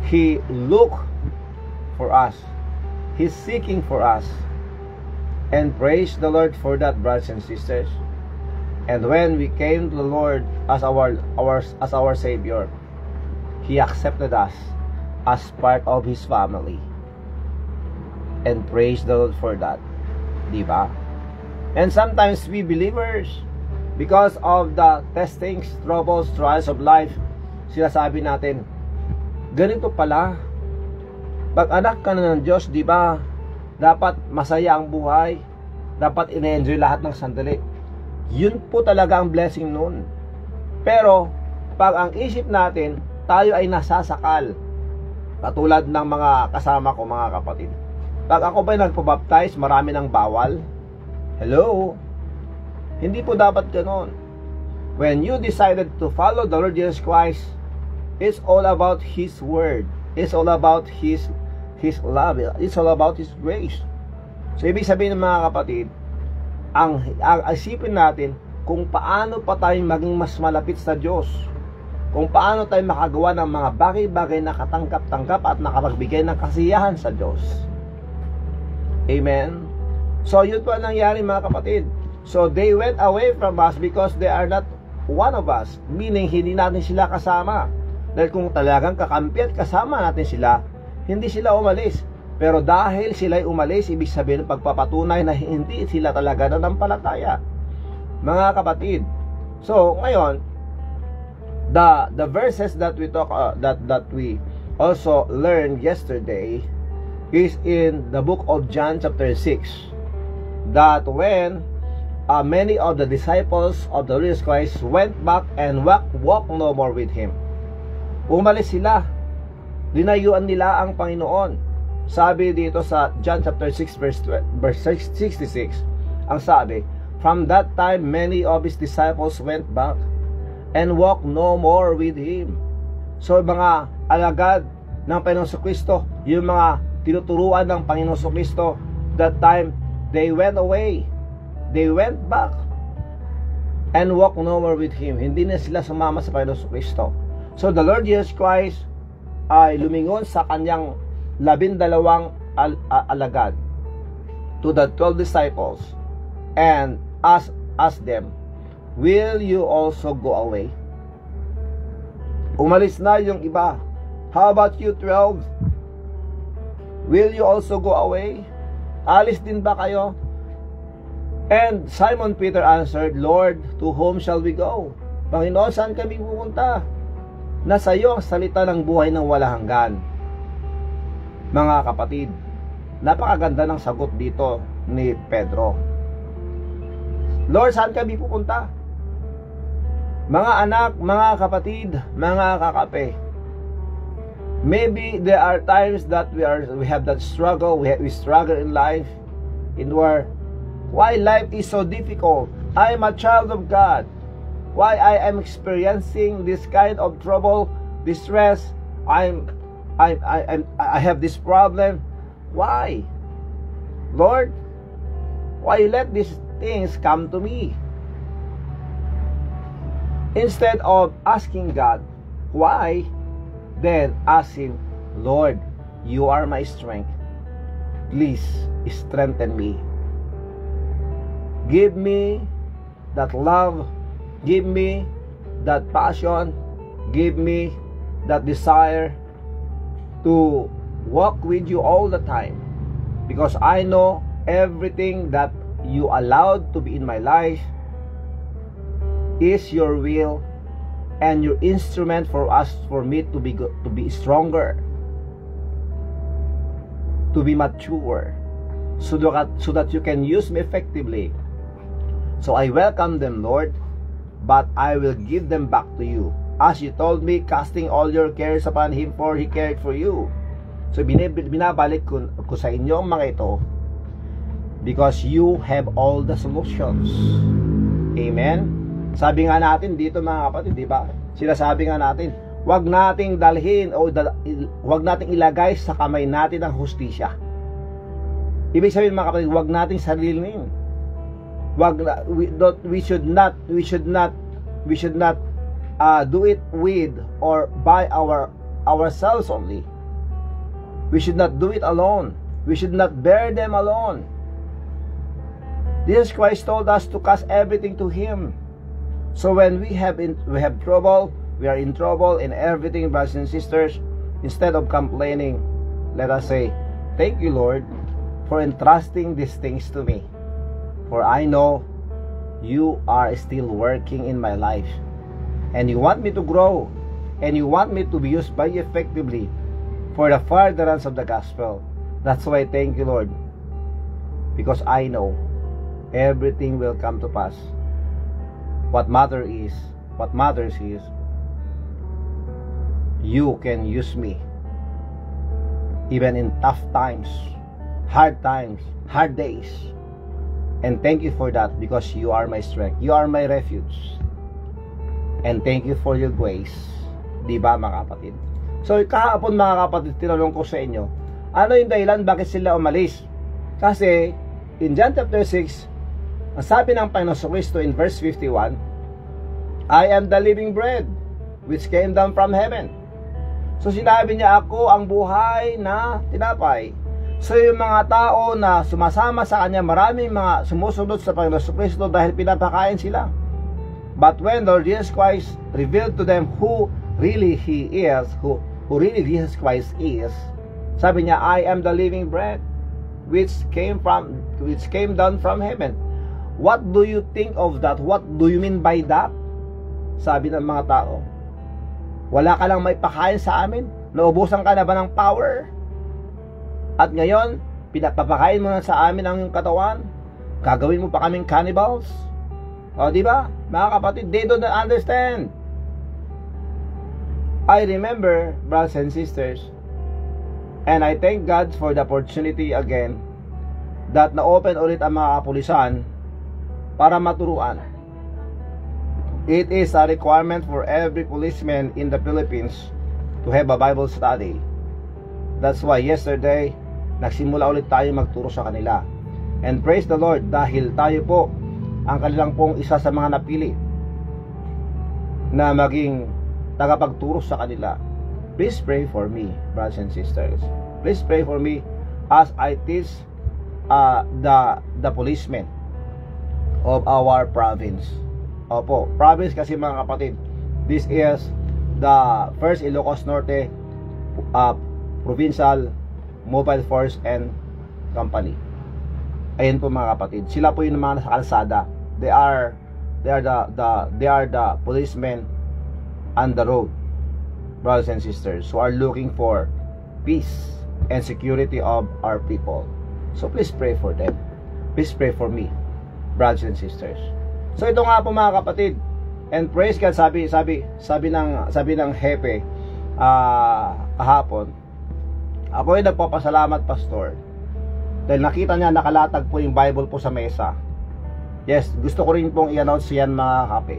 Speaker 1: He looked for us, He's seeking for us. And praise the Lord for that, brothers and sisters. And when we came to the Lord as our Savior, He accepted us as part of His family. And praise the Lord for that. Diba? And sometimes we believers, because of the testings, troubles, trials of life, sinasabi natin, ganito pala, pag anak ka na ng Diyos, diba, dapat masaya ang buhay, dapat ine-enjoy lahat ng sandali. Yun po talaga ang blessing nun. Pero pag ang isip natin, tayo ay nasasakal, katulad ng mga kasama ko, mga kapatid. Pag ako ba'y nagpabaptize, marami ng bawal. Hello? Hindi po dapat ganon. When you decided to follow the Lord Jesus Christ, it's all about His Word. It's all about His love. It's all about His grace. So ibig sabihin ng mga kapatid, ang isipin natin kung paano pa tayo maging mas malapit sa Diyos, kung paano tayo makagawa ng mga bagay-bagay na katanggap-tanggap at nakapagbigay ng kasiyahan sa Diyos. Amen? So yun po ang nangyari, mga kapatid. So they went away from us because they are not one of us, meaning hindi natin sila kasama. Dahil kung talagang kakampi at kasama natin sila, hindi sila umalis. Pero dahil sila'y umalis, ibig sabihin pagpapatunay na hindi sila talaga nanampalataya, mga kapatid. So ngayon, the verses that we talk that we also learned yesterday is in the book of John chapter 6, that when many of the disciples of the Lord Jesus Christ went back and walked no more with Him. Umalis sila, dinayuan nila ang Panginoon. Sabi dito sa John chapter 6 verse 66, ang sabi, from that time many of His disciples went back and walked no more with Him. So mga alagad ng Panginoon Kristo, yung mga tinuturuan ng Panginoon Kristo, that time they went away, they went back and walk no more with Him. Hindi na sila sumama sa Panginoon Kristo. So the Lord Jesus Christ ay lumingon sa kanyang 12 alagad to the 12 disciples and ask them, will you also go away? Umalis na yung iba. How about you 12? Will you also go away? Alis din ba kayo? And Simon Peter answered, Lord, to whom shall we go? Panginoon, saan kami pupunta? Nasa iyo ang salita ng buhay ng walang hanggan. Mga kapatid, napakaganda ng sagot dito ni Pedro. Lord, saan kami pupunta? Mga anak, mga kapatid, mga kakape, maybe there are times that we have that struggle, we struggle in life, in where why life is so difficult. I am a child of God. Why I am experiencing this kind of trouble, distress. I have this problem. Why, Lord? Why you let these things come to me? Instead of asking God why, then ask Him, Lord, you are my strength. Please strengthen me. Give me that love. Give me that passion. Give me that desire to walk with you all the time. Because I know everything that you allowed to be in my life is your will and your instrument for me to be stronger, to be mature, so that you can use me effectively. So I welcome them, Lord, but I will give them back to you. As you told me, casting all your cares upon Him, for He cared for you. So binabalik ko sa inyo ang mga ito, because you have all the solutions. Amen? Sabi nga natin dito mga kapatid, di ba? Sinasabi nga natin, wag nating dalhin o wag nating ilagay sa kamay natin ang hustisya. Ibig sabihin mga kapatid, wag nating sarilinin. We should not do it with or by ourselves only. We should not do it alone. We should not bear them alone. Jesus Christ told us to cast everything to Him. So when we have trouble, we are in trouble in everything, brothers and sisters. Instead of complaining, let us say, thank you, Lord, for entrusting these things to me. For I know you are still working in my life, and you want me to grow, and you want me to be used by you effectively for the furtherance of the gospel. That's why I thank you, Lord, because I know everything will come to pass. What matters is you can use me even in tough times, hard days. And thank you for that, because you are my strength. You are my refuge. And thank you for your grace. Diba mga kapatid? So kahapon mga kapatid, tinanong ko sa inyo, ano yung dahilan bakit sila umalis? Kasi in John chapter 6, ang sabi ng Panginoon Kristo in verse 51, I am the living bread which came down from heaven. So sinabi niya, ako ang buhay na tinapay. So yung mga tao na sumasama sa kanya, maraming mga sumusunod sa Panginoon Kristo dahil pinapakain sila. But when Lord Jesus Christ revealed to them who really He is, who really Jesus Christ is, sabi niya, I am the living bread which came down from heaven. What do you think of that? What do you mean by that? Sabi ng mga tao, wala ka lang may pakain sa amin? Naubusan ka na ba ng power? At ngayon, pinapapakain mo na sa amin ang katawan? Gagawin mo pa kaming cannibals? O, diba? Mga kapatid, they don't understand. I remember, brothers and sisters, and I thank God for the opportunity again that na-open ulit ang mga kapulisan para maturuan. It is a requirement for every policeman in the Philippines to have a Bible study. That's why yesterday, nagsimula ulit tayo magturo sa kanila. And praise the Lord, dahil tayo po ang kanilang pong isa sa mga napili na maging tagapagturo sa kanila. Please pray for me, brothers and sisters. Please pray for me as I teach the policemen of our province. Opo, province kasi mga kapatid, this is the first Ilocos Norte Provincial Mobile Force and Company. Ayun po mga kapatid, sila po yung mga nasa kalsada. They are the policemen on the road, brothers and sisters, who are looking for peace and security of our people. So please pray for them. Please pray for me, brothers and sisters. So ito nga po mga kapatid, and praise God, sabi ng hepe kahapon, ako ay nagpapasalamat, pastor, dahil nakita niya nakalatag po yung Bible po sa mesa. Yes, gusto ko rin pong i-announce yan mga kape.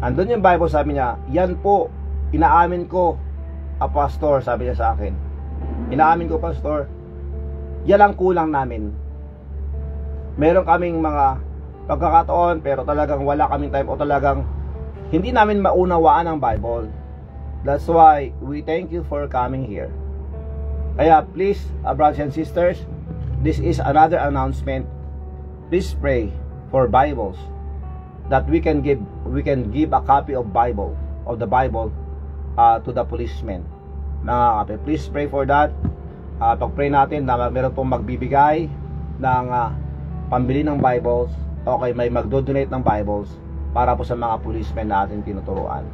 Speaker 1: Andun yung Bible, sabi niya, yan po, inaamin ko, pastor, sabi niya sa akin. Inaamin ko, pastor, yan ang kulang namin. Meron kaming mga pagkakataon, pero talagang wala kaming time, o talagang hindi namin maunawaan ang Bible. That's why we thank you for coming here. Kaya please, brothers and sisters, this is another announcement. Please pray for Bibles, that we can give a copy of the Bible to the policemen. Mga kapatid, please pray for that. Pag-pray natin na meron pong magbibigay ng pambili ng Bibles, okay, may magdo-donate ng Bibles para po sa mga policemen na ating tinuturuan.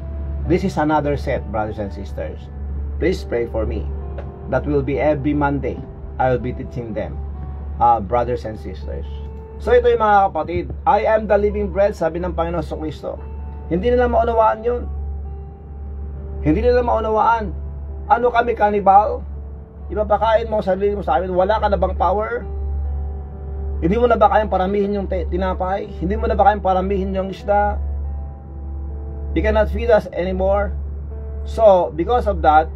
Speaker 1: This is another set, brothers and sisters. Please pray for me. That will be every Monday. I will be teaching them, brothers and sisters. So ito yung mga kapatid, I am the living bread, sabi ng Panginoon sa Kristo. Hindi nila maunawaan yun. Hindi nila maunawaan. Ano kami, kanibal? Ipapakain mo sa sarili mo sa amin, wala ka na bang power? Hindi mo na ba kayang paramihin yung tinapay? Hindi mo na ba kayang paramihin yung isda? You cannot feed us anymore. So because of that,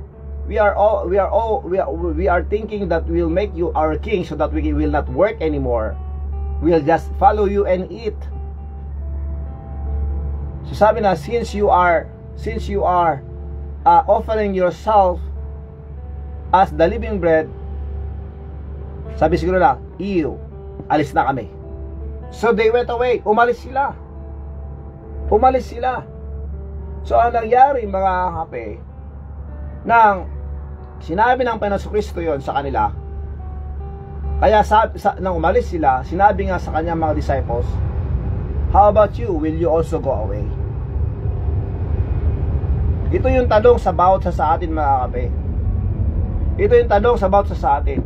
Speaker 1: we are thinking that we'll make you our king, so that we will not work anymore. We'll just follow you and eat. So sabi na, since you are offering yourself as the living bread, sabi siguro na, alis na kami. So they went away. Umalis sila. So ang nangyari mga kape, nang sinabi ng Panginoon Kristo yon sa kanila, kaya nang umalis sila, sinabi nga sa kanyang mga disciples, how about you? Will you also go away? Ito yung tanong sa bawat sa atin mga kape. Ito yung tanong sa bawat sa atin.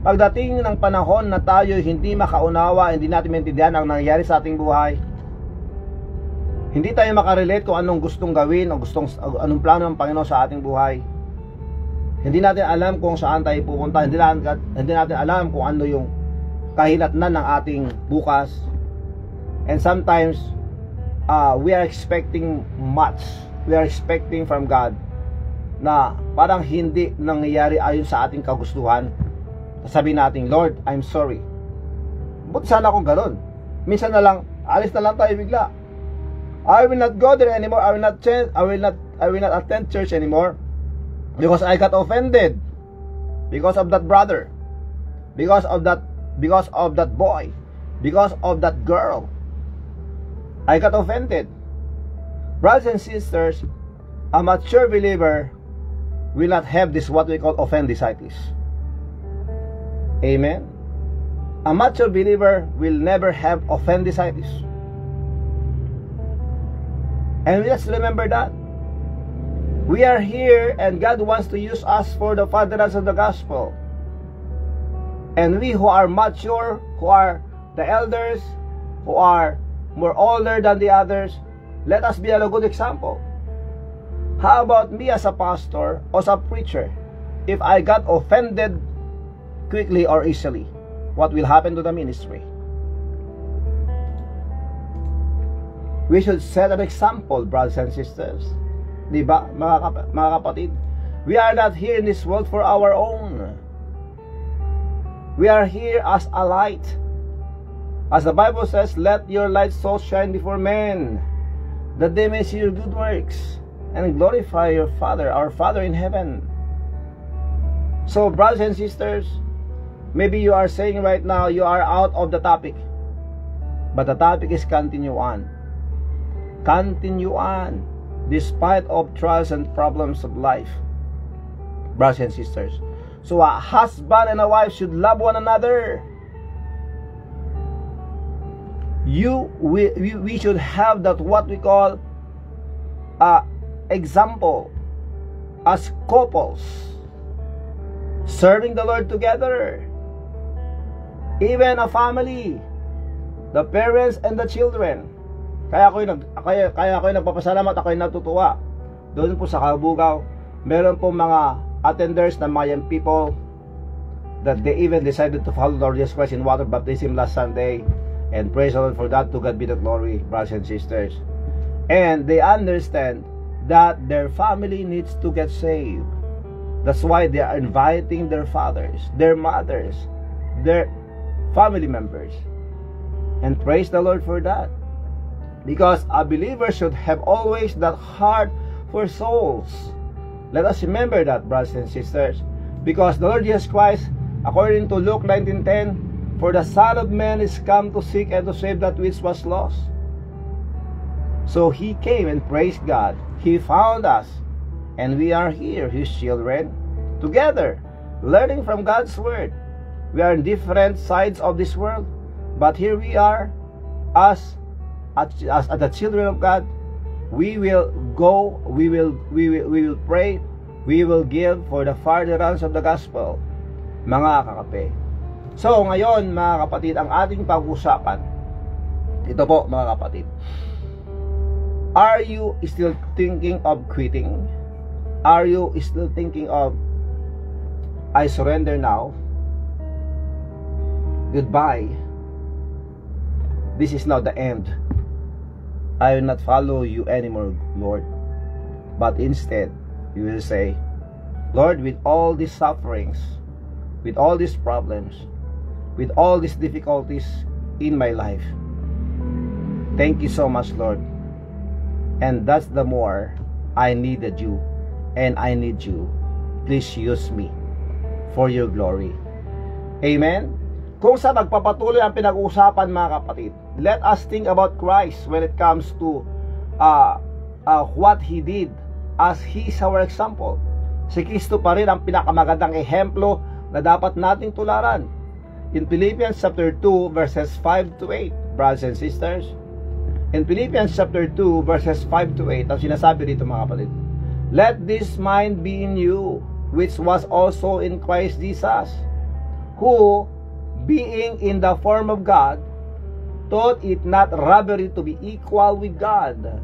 Speaker 1: Pagdating ng panahon na tayo hindi makaunawa, hindi natin maintindihan ang nangyayari sa ating buhay, hindi tayo makarelate kung anong gustong gawin, anong plano ng Panginoon sa ating buhay. Hindi natin alam kung saan tayo pupunta. Hindi natin alam kung ano yung kahinatnan ng ating bukas. And sometimes we are expecting much. We are expecting from God na parang hindi nangyayari ayon sa ating kagustuhan. Sabihin natin, Lord, I'm sorry. Buti sana kung gano'n. Minsan na lang, alis na lang tayo bigla. I will not go there anymore. I will not attend church anymore. Because I got offended because of that brother, because of that boy, because of that girl. I got offended. Brothers and sisters, a mature believer will not have this what we call offendicitis. Amen. A mature believer will never have offendicitis. And let's remember that. We are here and God wants to use us for the furtherance of the gospel. And we who are mature, who are the elders, who are more older than the others, let us be a good example. How about me as a pastor or as a preacher? If I got offended quickly or easily, what will happen to the ministry? We should set an example, brothers and sisters. Diba, mga kapatid? We are not here in this world for our own. We are here as a light. As the Bible says, let your light so shine before men, that they may see your good works and glorify your Father, our Father in heaven. So, brothers and sisters, maybe you are saying right now you are out of the topic, but the topic is continue on. Continue on, despite of trials and problems of life, brothers and sisters. So a husband and a wife should love one another. We should have that what we call example as couples serving the Lord together. Even a family, the parents and the children. Kaya ako'y nagpapasalamat, ako'y natutuwa. Doon po sa Kabugaw, meron po mga attenders na mga young people that they even decided to follow Lord Jesus Christ in water baptism last Sunday. And praise the Lord for that. To God be the glory, brothers and sisters. And they understand that their family needs to get saved. That's why they are inviting their fathers, their mothers, their family members. And praise the Lord for that. Because a believer should have always that heart for souls. Let us remember that, brothers and sisters. Because the Lord Jesus Christ, according to Luke 19:10, for the Son of Man is come to seek and to save that which was lost. So He came, and praise God, He found us, and we are here, His children, together, learning from God's Word. We are in different sides of this world, but here we are, as the children of God. We will go, we will pray, we will give for the furtherance of the gospel, mga kakape. So ngayon mga kapatid, ang ating pag-usapan, ito po mga kapatid, are you still thinking of quitting? Are you still thinking of, I surrender now, goodbye, this is not the end, I will not follow you anymore, Lord? But instead you will say, Lord, with all these sufferings, with all these problems, with all these difficulties in my life, thank you so much, Lord. And that's the more I needed you, and I need you. Please use me for your glory. Amen. Kung sa nagpapatuloy ang pinag-uusapan mga kapatid, let us think about Christ when it comes to what He did, as He is our example. Si Kristo pa rin ang pinakamagandang ehemplo na dapat nating tularan. In Philippians chapter 2 verses 5 to 8, brothers and sisters, in Philippians chapter 2 verses 5 to 8, ang sinasabi dito mga kapatid, let this mind be in you, which was also in Christ Jesus, who, being in the form of God, thought it not robbery to be equal with God,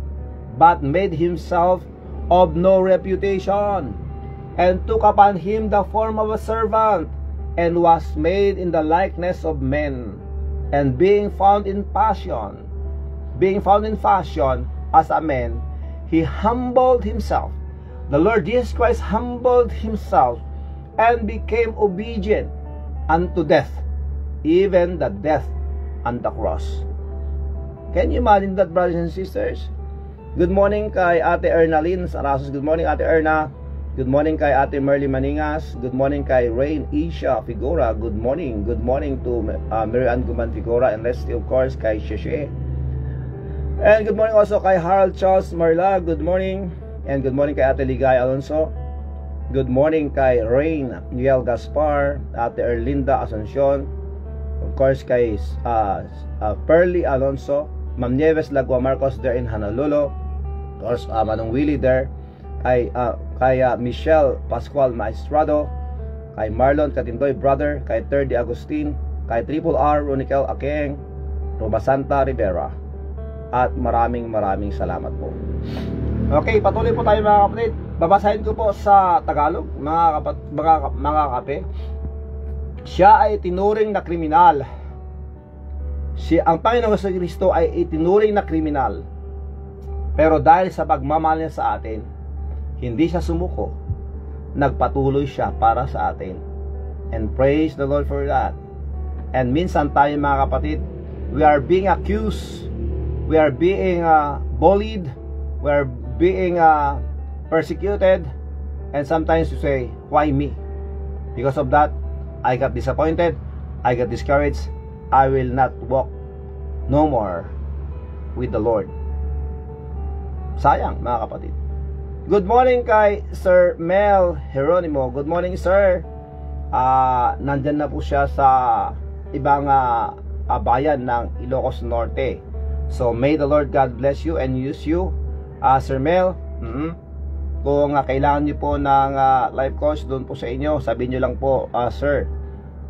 Speaker 1: but made himself of no reputation, and took upon him the form of a servant, and was made in the likeness of men, and being found in fashion as a man, He humbled Himself. The Lord Jesus Christ humbled Himself and became obedient unto death, even the death on the cross. Can you imagine that, brothers and sisters? Good morning kay Ate Ernalyn Sarasos. Good morning, Ate Erna. Good morning kay Ate Merly Maningas. Good morning kay Rain Isha Figura. Good morning. Good morning to Mary Ann Guman Figura, and lastly of course kay Sheshe. And good morning also kay Harold Charles Marla. Good morning. And good morning kay Ate Ligay Alonso. Good morning kay Rain Niel Gaspar, Ate Erlinda Asuncion. Of course kay Pearly Alonso, Ma'am Nieves Lagua Marcos there in Honolulu. Of course Manong Willie there. Kay Michelle Pascual Maestrado, kay Marlon Katindoy brother, kay Terdy Agustin, kay Triple R Ronikel Akeng, Roma Santa Rivera, at maraming salamat po. Okay, patuloy po tayo mga kapatid. Babasahin ko po sa Tagalog, mga kape. Siya ay tinuring na kriminal. Ang Panginoong Kristo ay itinuring na kriminal. Pero dahil sa pagmamahal niya sa atin, hindi siya sumuko, nagpatuloy siya para sa atin. And praise the Lord for that. And minsan tayo mga kapatid, we are being accused, we are being bullied, we're being persecuted, and sometimes you say, why me? Because of that, I got disappointed, I got discouraged, I will not walk no more with the Lord. Sayang, mga kapatid. Good morning kay Sir Mel Geronimo. Good morning, sir. Nandyan na po siya sa ibang bayan ng Ilocos Norte. So may the Lord God bless you and use you, Sir Mel. Kung kailangan niyo po ng life coach doon po sa inyo, sabihin niyo lang po, sir,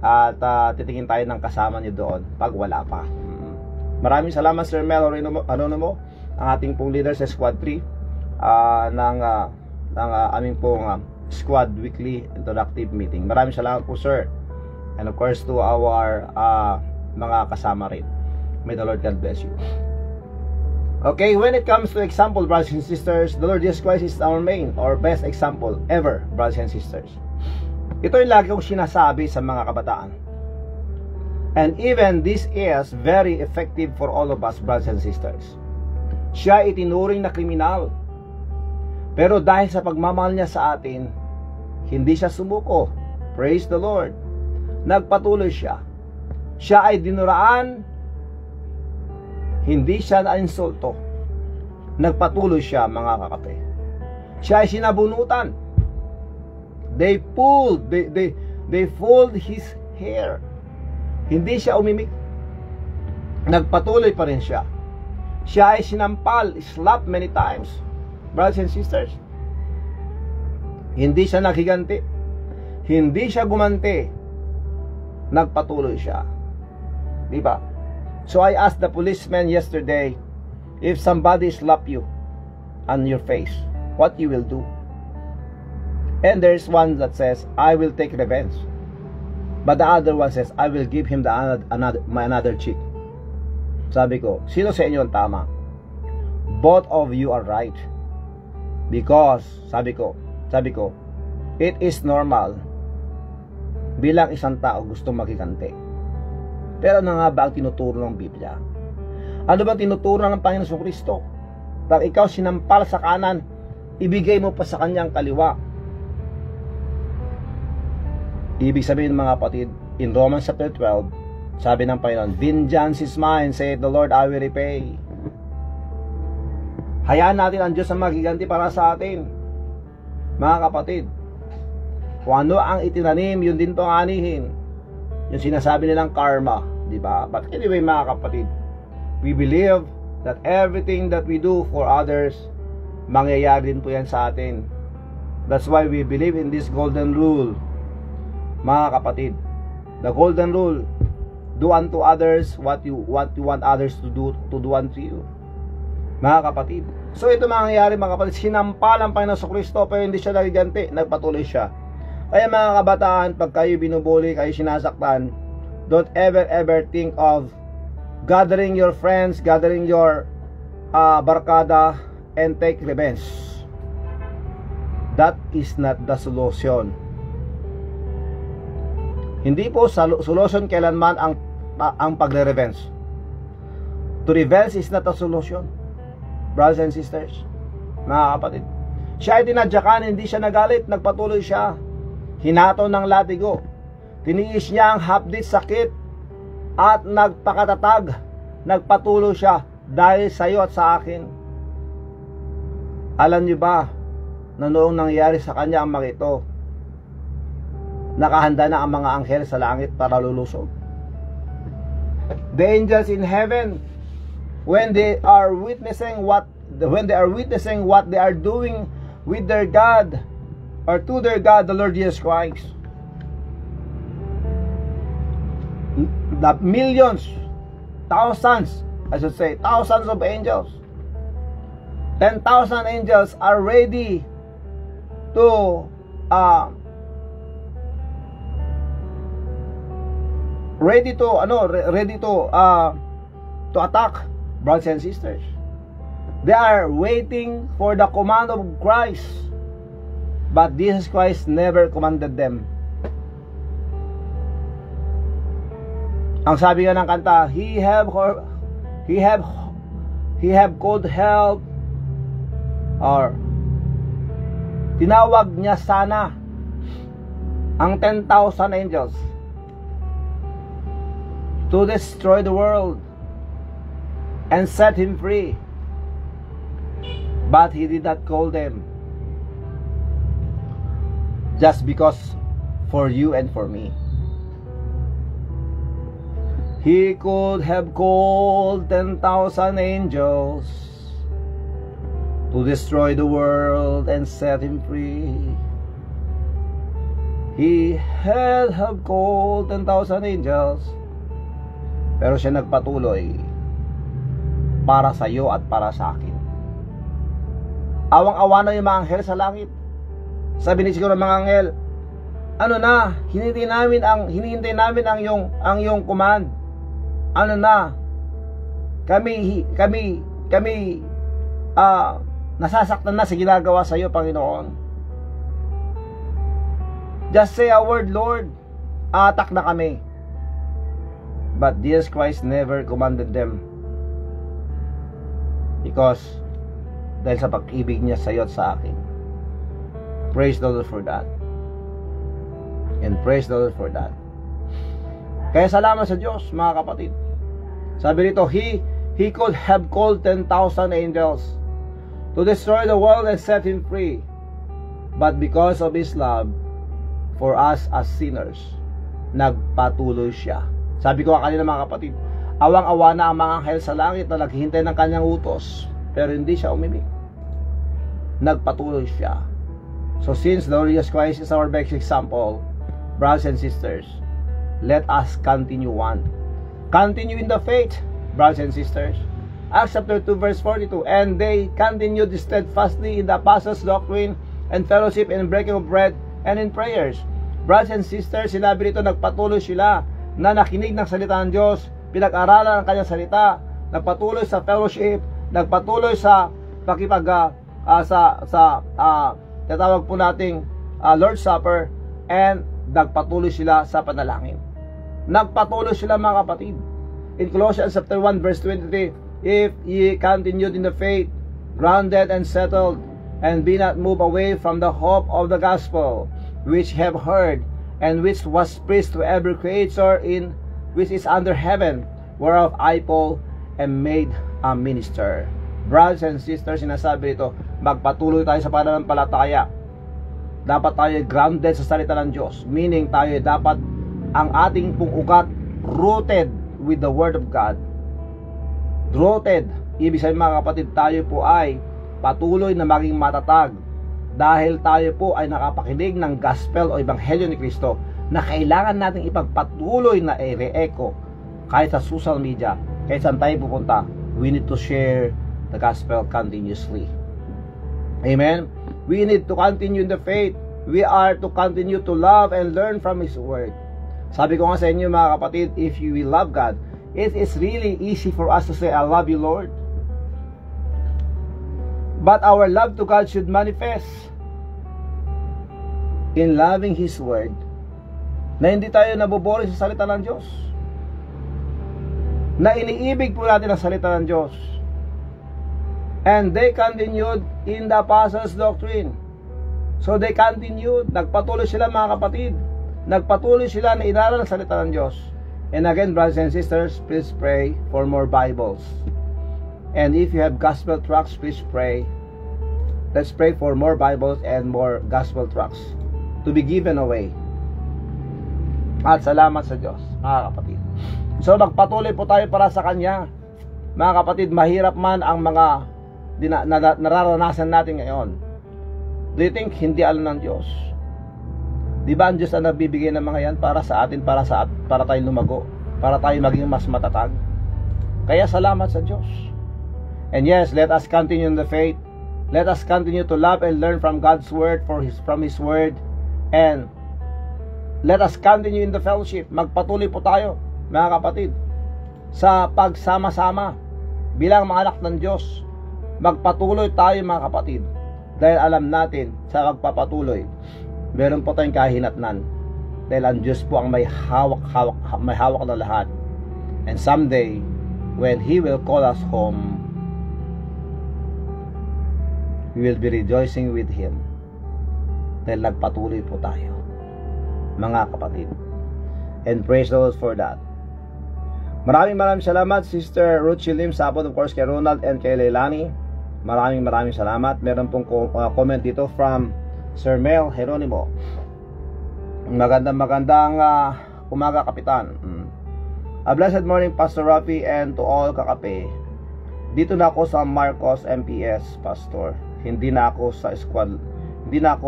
Speaker 1: at titingin tayo ng kasama niyo doon pag wala pa. Maraming salamat, Sir Mel Geronimo, ang ating pong leader sa Squad 3 ng aming pong Squad Weekly Interactive Meeting. Maraming salamat po, sir. And of course to our mga kasama rin. May the Lord God bless you. Okay, when it comes to example, brothers and sisters, the Lord Jesus Christ is our main or best example ever, brothers and sisters. Ito yung lagi kong sinasabi sa mga kabataan. And even this is very effective for all of us, brothers and sisters. Siya itinuring na kriminal. Pero dahil sa pagmamahal niya sa atin, hindi siya sumuko. Praise the Lord. Nagpatuloy siya. Siya ay dinuraan, hindi siya na-insulto. Nagpatuloy siya, mga kakape. Siya ay sinabunutan. They pulled his hair. Hindi siya umimik. Nagpatuloy pa rin siya. Siya ay sinampal, slapped many times. Brothers and sisters, hindi siya naghiganti. Hindi siya gumanti. Nagpatuloy siya. Diba? So I asked the policeman yesterday, if somebody slap you on your face, what you will do? And there's one that says, I will take revenge. But the other one says, I will give him another cheek. Sabi ko, sino sa inyo ang tama? Both of you are right. Because, sabi ko, it is normal bilang isang tao gustong maghiganti. Pero ano nga ba ang tinuturo ng Biblia? Ano ba tinuturo ng Panginoon Kristo? Pag ikaw sinampal sa kanan, ibigay mo pa sa kanyang kaliwa. Ibig sabihin, mga kapatid, in Romans chapter 12, sabi ng Panginoon, vengeance is mine, saith the Lord, I will repay. Hayaan natin ang Diyos ang magiganti para sa atin. Mga kapatid, kung ano ang itinanim, yun din to ang anihin. Yung sinasabi nilang karma, di ba? But anyway, mga kapatid, we believe that everything that we do for others, mangyayari din po yan sa atin. That's why we believe in this golden rule. Mga kapatid, the golden rule, do unto others what you want others to do unto you. Mga kapatid, so ito mangyayari, mga kapatid, sinampal ang Panginoon sa Kristo, pero hindi siya nagiganti, nagpatuloy siya. Kaya mga kabataan, pag kayo binubuli, kayo sinasaktan, don't ever think of gathering your friends, gathering your barkada, and take revenge. That is not the solution. Hindi po solution kailanman ang pagre-revenge. To revenge is not a solution, brothers and sisters, mga kapatid. Siya ay tinadyakan, hindi siya nagalit, nagpatuloy siya. Hinato ng latigo. Tiniis niya ang hapdit sakit at nagpakatatag. Nagpatuloy siya dahil sa iyo at sa akin. Alam niyo ba na noong nangyari sa kanya ang mga ito, nakahanda na ang mga anghel sa langit para lulusog? The angels in heaven, when they are witnessing what they are doing with their God, or to their God, the Lord Jesus Christ, the millions, thousands, I should say, thousands of angels, 10,000 angels are ready to attack, brothers and sisters. They are waiting for the command of Christ, but Jesus Christ never commanded them. Ang sabi nga ng kanta, He have called help or tinawag niya sana ang 10,000 angels to destroy the world and set him free. But he did not call them just because for you and for me. He could have called 10,000 angels to destroy the world and set him free. He had have called 10,000 angels, pero siya nagpatuloy para sa iyo at para sa akin. Awang-awa na yung mga anghel sa langit. Sabi ni siguro ng mga anghel, ano na, hinihintay namin ang iyong command. Ano na, kami nasasaktan na sa ginagawa sa iyo, Panginoon. Just say a word, Lord, atak na kami. But Jesus Christ never commanded them, because dahil sa pag-ibig niya sa iyo at sa akin. Praise the Lord for that. And praise the Lord for that. Kaya salamat sa Diyos, mga kapatid. Sabi rito, He could have called 10,000 angels to destroy the world and set him free. But because of His love for us as sinners, nagpatuloy siya. Sabi ko kanina, mga kapatid, awang-awa na ang mga anghel sa langit na naghihintay ng kanyang utos, pero hindi siya umimik. Nagpatuloy siya. So since the Lord Jesus Christ is our best example, brothers and sisters, let us continue on. Continue in the faith, brothers and sisters. Acts chapter 2 verse 42, and they continued steadfastly in the apostles' doctrine and fellowship and breaking of bread and in prayers. Brothers and sisters, sinabi rito, nagpatuloy sila na nakinig ng salita ng Diyos, pinag-aralan ang kanyang salita, nagpatuloy sa fellowship, nagpatuloy sa tatawag po nating Lord's Supper, and nagpatuloy sila sa panalangin. Nagpatuloy sila, mga kapatid. In Colossians chapter 1 verse 23, if ye continued in the faith, grounded and settled, and be not moved away from the hope of the gospel, which have heard, and which was preached to every creature in which is under heaven, whereof I Paul am made a minister. Brothers and sisters, sinasabi ito, magpatuloy tayo sa pananampalataya. Dapat tayo grounded sa salita ng Diyos, meaning tayo dapat ang ating pong ugat rooted with the Word of God. Rooted, ibig sabihin, mga kapatid, tayo po ay patuloy na maging matatag dahil tayo po ay nakapakinig ng gospel o ebanghelyo ni Kristo na kailangan nating ipagpatuloy na i-re-echo kahit sa social media, kahit saan tayo pupunta. We need to share the gospel continuously. Amen. We need to continue in the faith. We are to continue to love and learn from His Word. Sabi ko nga sa inyo, mga kapatid, if you will love God, it is really easy for us to say, I love you, Lord. But our love to God should manifest in loving His Word, na hindi tayo nabobore sa salita ng Diyos, na iniibig po natin ang salita ng Diyos. And they continued in the apostles' doctrine. So they continued, nagpatuloy sila, mga kapatid, nagpatuloy sila na inaral ang salita ng Diyos. And again, brothers and sisters, please pray for more Bibles. And if you have gospel tracts, please pray. Let's pray for more Bibles and more gospel tracts to be given away. At salamat sa Diyos, mga kapatid. So magpatuloy po tayo para sa Kanya. Mga kapatid, mahirap man ang mga nararanasan natin ngayon. Do you think hindi alam ng Diyos? Di ba ang Diyos ang nagbibigay ng mga yan para sa atin, para tayo lumago, para tayo maging mas matatag? Kaya salamat sa Diyos. And yes, let us continue in the faith. Let us continue to love and learn from God's Word, from His Word. And let us continue in the fellowship. Magpatuloy po tayo, mga kapatid, sa pagsama-sama bilang mga anak ng Diyos. Magpatuloy tayo, mga kapatid, dahil alam natin sa pagpapatuloy, meron po tayong kahinatnan, dahil ang Diyos po ang may hawak na lahat. And someday, when He will call us home, we will be rejoicing with Him. Dahil nagpatuloy po tayo, mga kapatid. And praise the Lord for that. Maraming salamat, Sister Ruth Chilim Sabot, of course, kay Ronald and kay Leilani. Maraming salamat. Meron pong comment dito from Sir Mel Jeronimo. Magandang umaga, Kapitan. A blessed morning, Pastor Rafi, and to all kakape. Dito na ako sa Marcos MPS, Pastor. Hindi na ako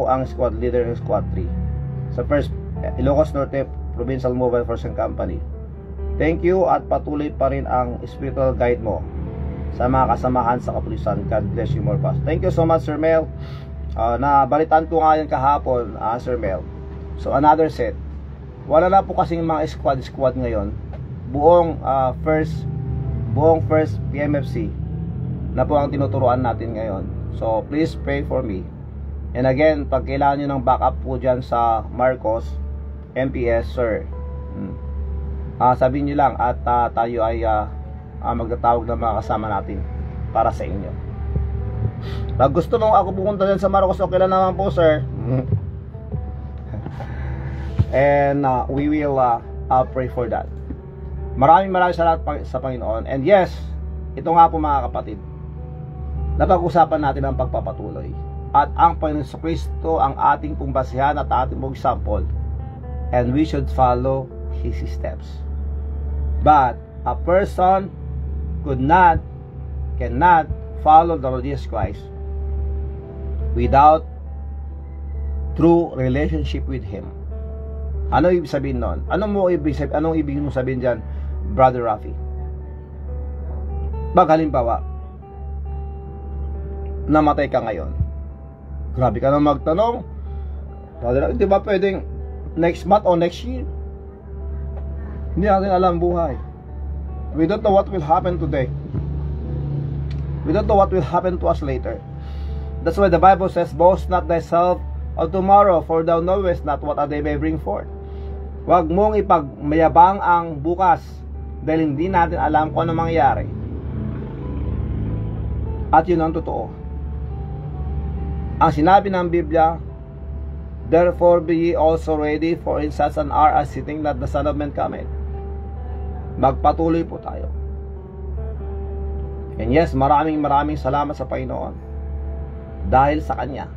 Speaker 1: ang squad leader ng Squad 3 sa First Ilocos Norte Provincial Mobile Force Company. Thank you at patuloy pa rin ang spiritual guide mo sa mga kasamahan sa kapulisan. God bless you more, Pastor. Thank you so much, Sir Mel. Nabalitaan ko nga yan kahapon, Sir Mel. So another set. Wala na po kasing mga squad ngayon. Buong first PMFC na po ang tinuturuan natin ngayon. So please pray for me. And again, pag kailangan nyo ng backup po dyan sa Marcos MPS, sir, sabihin nyo lang at tayo ay magtatawag ng mga kasama natin para sa inyo. Pag gusto mo ako pumunta dyan sa Marcos, okay lang naman po, sir. And we will pray for that. Maraming salamat sa Panginoon. And yes, ito nga po mga kapatid, napag-usapan natin ang pagpapatuloy. At ang Panginoon Kristo ang ating pong basihan at ating pong example. And we should follow His steps. But a person cannot follow the Lord Jesus Christ without true relationship with Him. Ano ibig sabihin nun? Anong ibig mo sabihin dyan, Brother Rafi? Halimbawa, namatay ka ngayon. Grabe ka na magtanong. Di ba pwedeng next month or next year? Hindi natin alam buhay. We don't know what will happen today. We don't know what will happen to us later. That's why the Bible says, boast not thyself of tomorrow, for thou knowest not what a day may bring forth. Huwag mong ipagmayabang ang bukas, dahil hindi natin alam kung ano mangyayari. At yun ang totoo. Ang sinabi ng Biblia, therefore be ye also ready, for in such an hour as sitting that the Son of Man cometh. Magpatuloy po tayo. And yes, maraming salamat sa Panginoon. Dahil sa Kanya,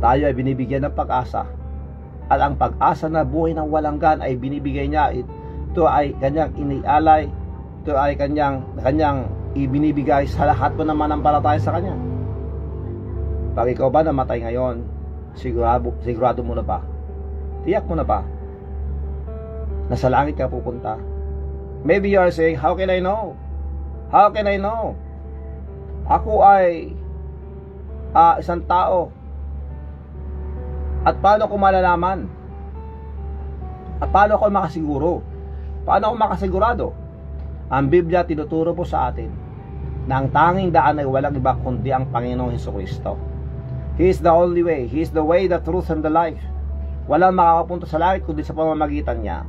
Speaker 1: tayo ay binibigyan ng pag-asa. At ang pag-asa na buhay ng walang ay binibigay niya. Ito ay kanyang inialay. Ito ay kanyang ibinibigay sa lahat po ng manampalataya sa Kanya. Pag ikaw ba namatay ngayon, sigurado mo na ba? Tiyak mo na ba? Nasa langit ka pupunta? Maybe you are saying, how can I know? How can I know? Ako ay isang tao. At paano ko malalaman? At paano ako makasiguro? Paano ako makasigurado? Ang Biblia tinuturo po sa atin na ang tanging daan ay walang iba kundi ang Panginoong Hesukristo. He is the only way. He is the way, the truth, and the life. Walang makakapunta sa langit kundi sa pamamagitan niya.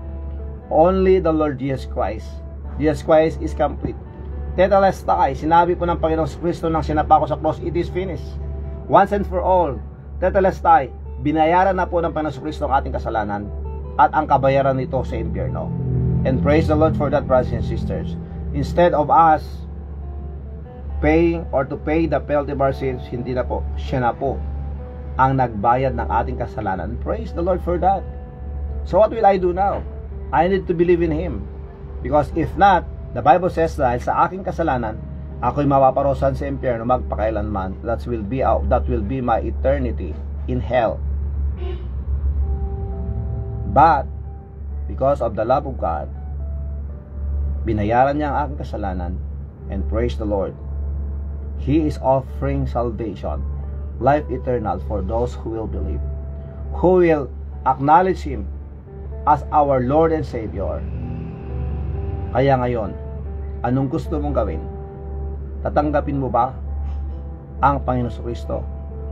Speaker 1: Only the Lord Jesus Christ. Jesus Christ is complete. Tetelestai, sinabi po ng Panginoong Kristo nang sinapa ko sa cross, it is finished. Once and for all. Tetelestai, binayaran na po ng Panginoong Kristo ang ating kasalanan at ang kabayaran nito sa impyerno. And praise the Lord for that, brothers and sisters. Instead of us paying or to pay the penalty of our sins, hindi na po, siya na po ang nagbayad ng ating kasalanan. Praise the Lord for that. So what will I do now? I need to believe in Him. Because if not, the Bible says dahil sa aking kasalanan, ako'y mapaparusahan sa impyerno magpakailanman. That will be my eternity in hell. But because of the love of God, binayaran niya ang aking kasalanan. And praise the Lord, He is offering salvation, life eternal for those who will believe, who will acknowledge Him as our Lord and Savior. Kaya ngayon, anong gusto mong gawin? Tatanggapin mo ba ang Panginoon Kristo?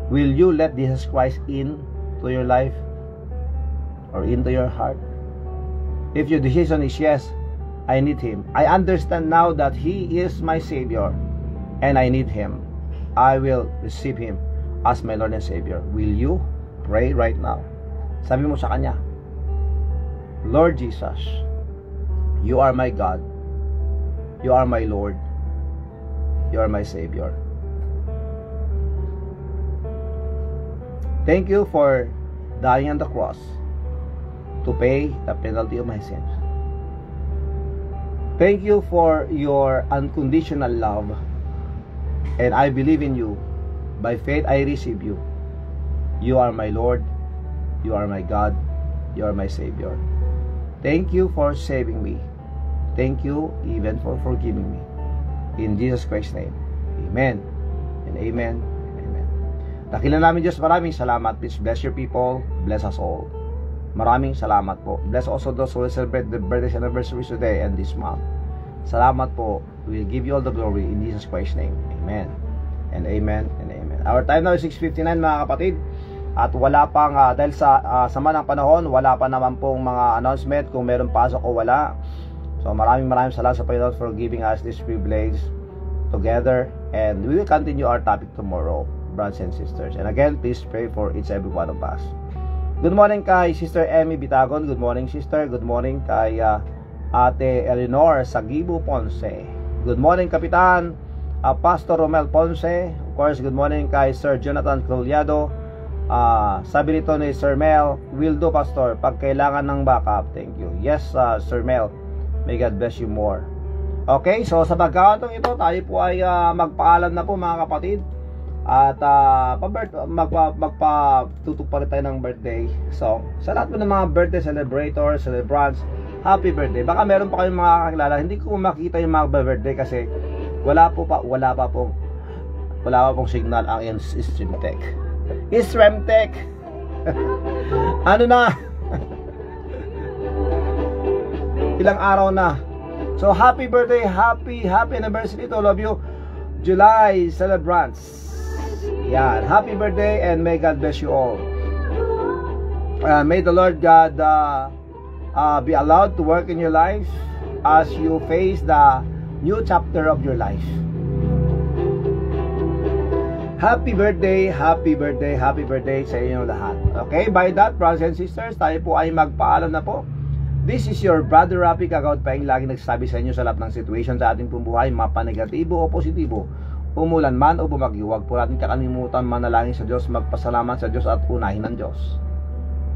Speaker 1: Will you let Jesus Christ in to your life or into your heart? If your decision is yes, I need Him. I understand now that He is my Savior and I need Him. I will receive Him as my Lord and Savior. Will you pray right now? Sabi mo sa Kanya, Lord Jesus, You are my God. You are my Lord. You are my Savior. Thank You for dying on the cross to pay the penalty of my sins. Thank You for Your unconditional love. And I believe in You. By faith I receive You. You are my Lord. You are my God. You are my Savior. Thank You for saving me. Thank You even for forgiving me. In Jesus Christ's name. Amen. And amen. And amen. Dakilan namin Diyos, maraming salamat. Please bless your people. Bless us all. Maraming salamat po. Bless also those who will celebrate the birthday anniversaries today and this month. Salamat po. We will give You all the glory in Jesus Christ's name. Amen. And amen. And amen. Our time now is 6:59 mga kapatid. At wala pang, dahil sa sama ng panahon, wala pa naman pong mga announcement kung meron pasok o wala. So maraming salamat sa Panginoon for giving us this privilege together. And we will continue our topic tomorrow, brothers and sisters. And again, please pray for each every one of us. Good morning kay Sister Emmy Bitagon. Good morning, sister. Good morning kay Ate Eleanor Sagibo Ponce. Good morning, Kapitan Pastor Romel Ponce. Of course, good morning kay Sir Jonathan Cruliado. Sabi nito ni Sir Mel, will do pastor pag kailangan ng backup. Thank you. Yes, Sir Mel. May God bless you more. Okay, so sa pagkakataong ito, tayo po ay magpaalam na po mga kapatid. At magpatutok pa rin tayo ng birthday song. Sa lahat po ng mga birthday celebrators, celebrants, happy birthday. Baka meron pa kayong mga kakilala, hindi ko makita yung mga birthday kasi wala pa pong signal ang Streamtech. Streamtech. Ano na? Ilang araw na. So happy birthday, happy anniversary to all of you July celebrants. Yan, happy birthday and may God bless you all. May the Lord God be allowed to work in your life as you face the new chapter of your life. Happy birthday, happy birthday, happy birthday sa inyong lahat. Okay, by that, brothers and sisters, tayo po ay magpaalam na po. This is your brother Rafi Kagaut Paeng, lagi nagsasabi sa inyo sa lahat ng situation sa ating buhay, mapanegatibo o positibo, umulan man o bumagyo, huwag po natin kakalimutan manalangin sa Diyos, magpasalamat sa Diyos at unahin ng Diyos.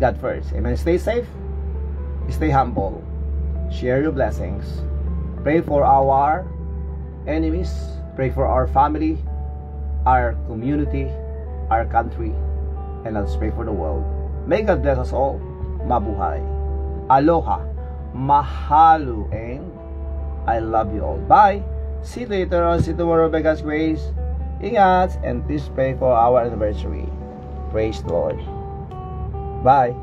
Speaker 1: God first. Amen. Stay safe, stay humble, share your blessings, pray for our enemies, pray for our family, our community, our country, and let's pray for the world. May God bless us all. Mabuhay. Aloha. Mahalo. And I love you all. Bye. See you later on. See you tomorrow by God's grace. Ingat. And please pray for our anniversary. Praise the Lord. Bye.